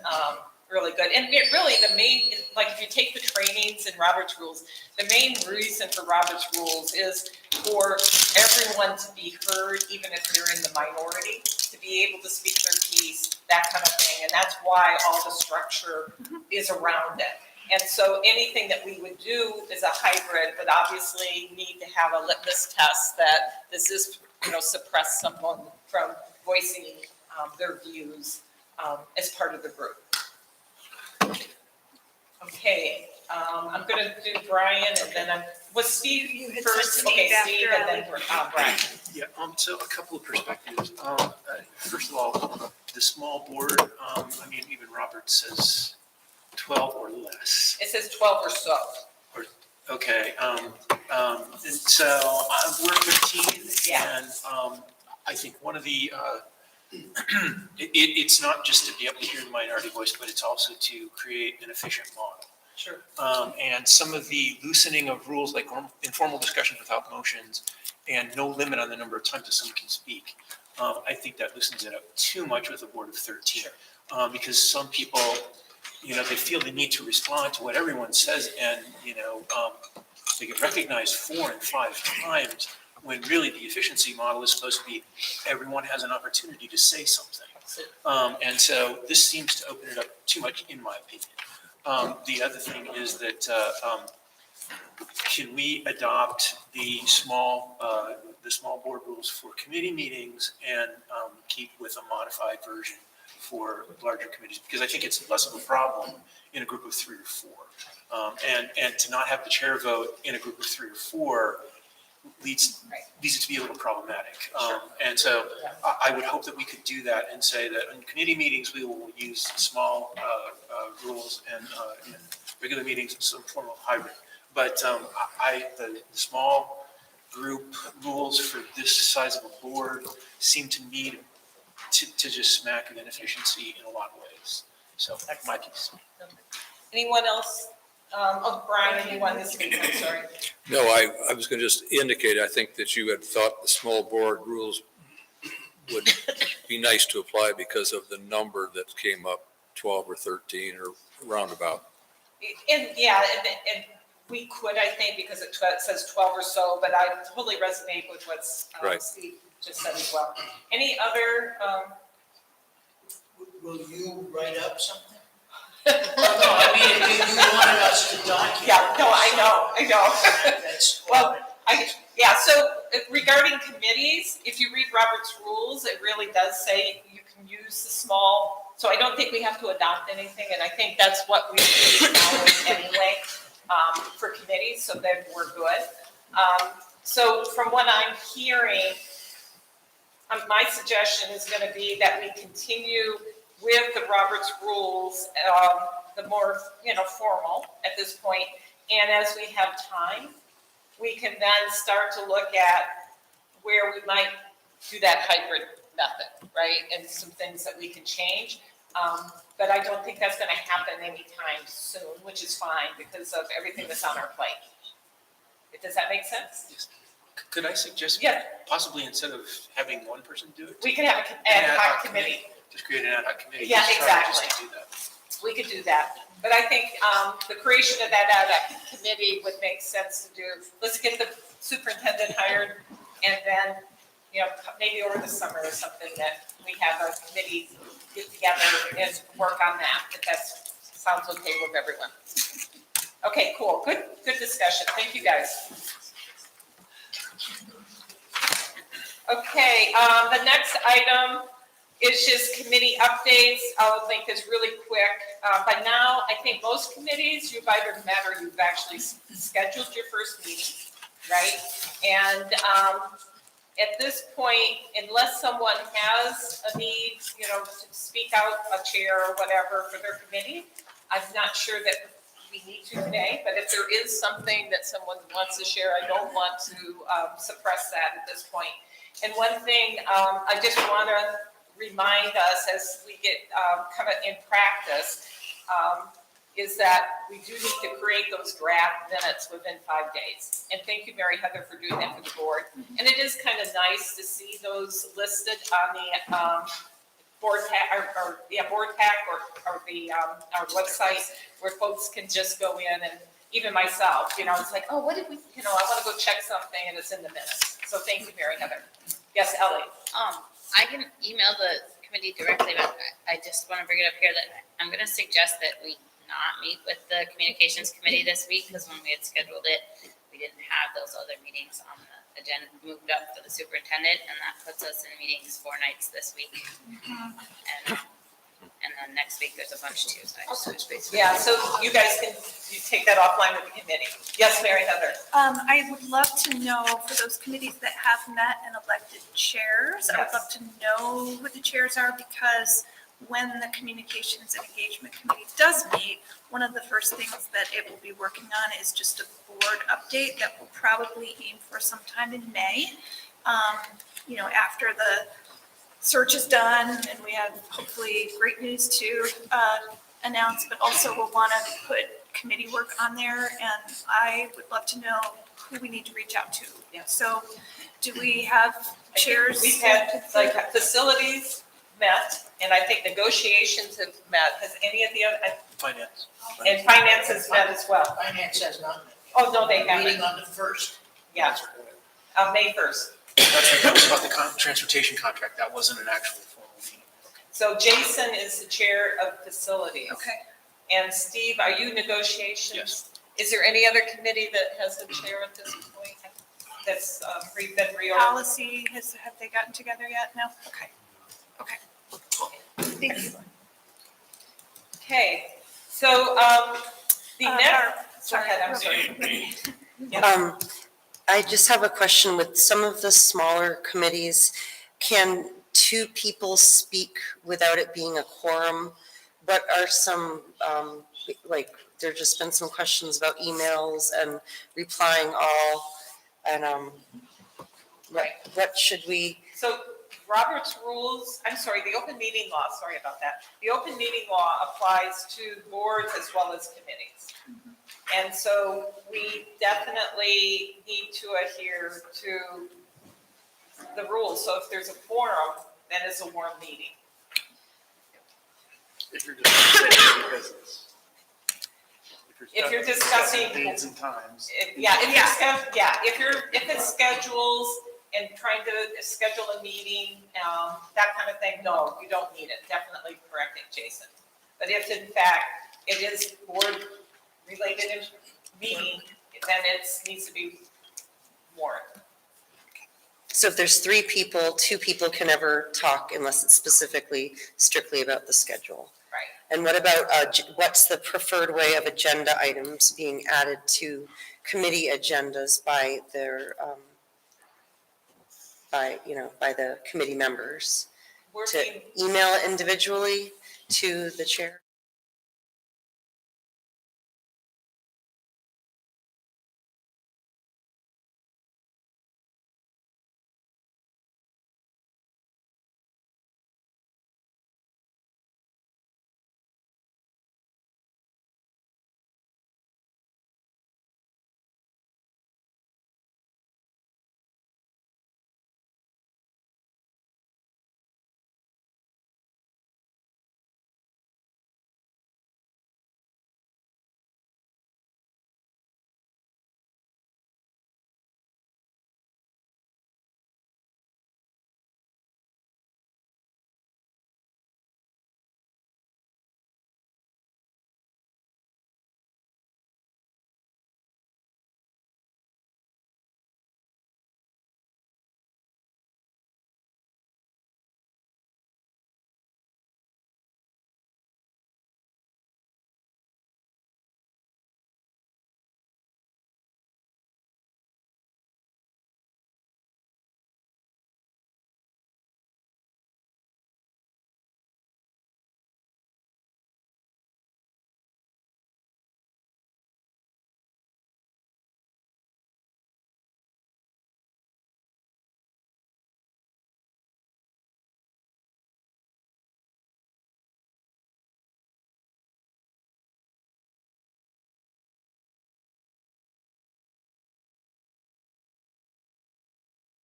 really good. And it really, if you take the trainings in Robert's Rules, the main reason for Robert's Rules is for everyone to be heard, even if they're in the minority, to be able to speak their piece, that kind of thing. And that's why all the structure is around it. And so anything that we would do is a hybrid, but obviously need to have a litmus test that does this, suppress someone from voicing their views as part of the group. Okay, I'm gonna do Brian and then was Steve first? Okay, Steve and then Brian. Yeah, so a couple of perspectives. First of all, the small board, even Robert says 12 or less. It says 12 or so. Okay, and so we're 13, and I think one of the, it's not just to be able to hear the minority voice, but it's also to create an efficient model. Sure. And some of the loosening of rules, like informal discussions without motions, and no limit on the number of times that someone can speak, I think that loosens it up too much with a board of 13. Because some people, they feel the need to respond to what everyone says, and, they get recognized 4 and 5 times, when really the efficiency model is supposed to be everyone has an opportunity to say something. And so this seems to open it up too much, in my opinion. The other thing is that can we adopt the small board rules for committee meetings and keep with a modified version for larger committees? Because I think it's less of a problem in a group of 3 or 4. And to not have the chair vote in a group of 3 or 4 leads it to be a little problematic. And so I would hope that we could do that and say that in committee meetings, we will use small rules, and in regular meetings, some form of hybrid. But the small group rules for this size of a board seem to me to just smack of inefficiency in a lot of ways. So that's my piece. Anyone else? Brian, anyone this week? I'm sorry. No, I was going to just indicate, I think that you had thought the small board rules would be nice to apply because of the number that came up, 12 or 13 or roundabout. And we could, I think, because it says 12 or so, but I totally resonate with what Steve just said as well. Any other? Will you write up something? No, I mean, you wanted us to document. Yeah, no, I know. That's well, so regarding committees, if you read Robert's rules, it really does say you can use the small, so I don't think we have to adopt anything, and I think that's what we acknowledge anyway for committees, so then we're good. So from what I'm hearing, my suggestion is going to be that we continue with the Roberts rules, the more, formal at this point. And as we have time, we can then start to look at where we might do that hybrid method, right? And some things that we can change. But I don't think that's going to happen anytime soon, which is fine because of everything that's on our plate. Does that make sense? Yes. Could I suggest possibly instead of having one person do it? We could have an ad hoc committee. Just create an ad hoc committee. Yeah, exactly. Just do that. We could do that. But I think the creation of that ad hoc committee would make sense to do. Let's get the superintendent hired and then, maybe over the summer or something that we have a committee get together and work on that, if that sounds okay with everyone. Okay, cool. Good discussion. Thank you, guys. Okay, the next item is just committee updates. I'll make this really quick. By now, I think most committees, you've either met or you've actually scheduled your first meeting, right? And at this point, unless someone has a need, to speak out, a chair or whatever for their committee, I'm not sure that we need to today, but if there is something that someone wants to share, I don't want to suppress that at this point. And one thing I just want to remind us as we get kind of in practice is that we do need to create those draft minutes within 5 days. And thank you, Mary Heather, for doing that for the board. And it is kind of nice to see those listed on the board pack or the our website where folks can just go in and even myself, it's like, oh, what did we, I want to go check something and it's in the minutes. So thank you, Mary Heather. Yes, Ellie? I can email the committee directly, but I just want to bring it up here that I'm going to suggest that we not meet with the communications committee this week, because when we had scheduled it, we didn't have those other meetings on the agenda moved up for the superintendent, and that puts us in meetings 4 nights this week. And then next week, there's a bunch too, so I just switched base. Yeah, so you guys you take that offline with the committee. Yes, Mary Heather? I would love to know, for those committees that have met and elected chairs, I would Yes. love to know who the chairs are, because when the Communications and Engagement Committee does meet, one of the first things that it will be working on is just a board update that will probably aim for sometime in May. After the search is done and we have hopefully great news to announce, but also we'll want to put committee work on there, and I would love to know who we need to reach out to. So do we have chairs? We've had, facilities met, and I think negotiations have met. Has any of the other, Finance. and finance has met as well? Finance has not met. Oh, no, they haven't. Meeting on the 1st. Yeah, May 1st. That's right, that was about the transportation contract, that wasn't an actual formal meeting. So Jason is the chair of facilities. Okay. And Steve, are you negotiations? Yes. Is there any other committee that has a chair at this point that's been reorganized? Policy, have they gotten together yet? No? Okay. Thank you. Okay, so the next, go ahead, I'm sorry. Yeah. I just have a question with some of the smaller committees. Can 2 people speak without it being a quorum? What are some, there's just been some questions about emails and replying all, and what should we? So Robert's rules, I'm sorry, the open meeting law, sorry about that. The open meeting law applies to boards as well as committees. And so we definitely need to adhere to the rules. So if there's a quorum, then it's a warm meeting. If you're discussing business. If you're discussing dates and times. If it's schedules and trying to schedule a meeting, that kind of thing, no, you don't need it. Definitely correcting Jason. But if in fact it is board related meeting, then it needs to be warned. So if there's 3 people, 2 people can never talk unless it's specifically strictly about the schedule. Right. And what about, what's the preferred way of agenda items being added to committee agendas by their, by the committee members? To email it individually to the chair?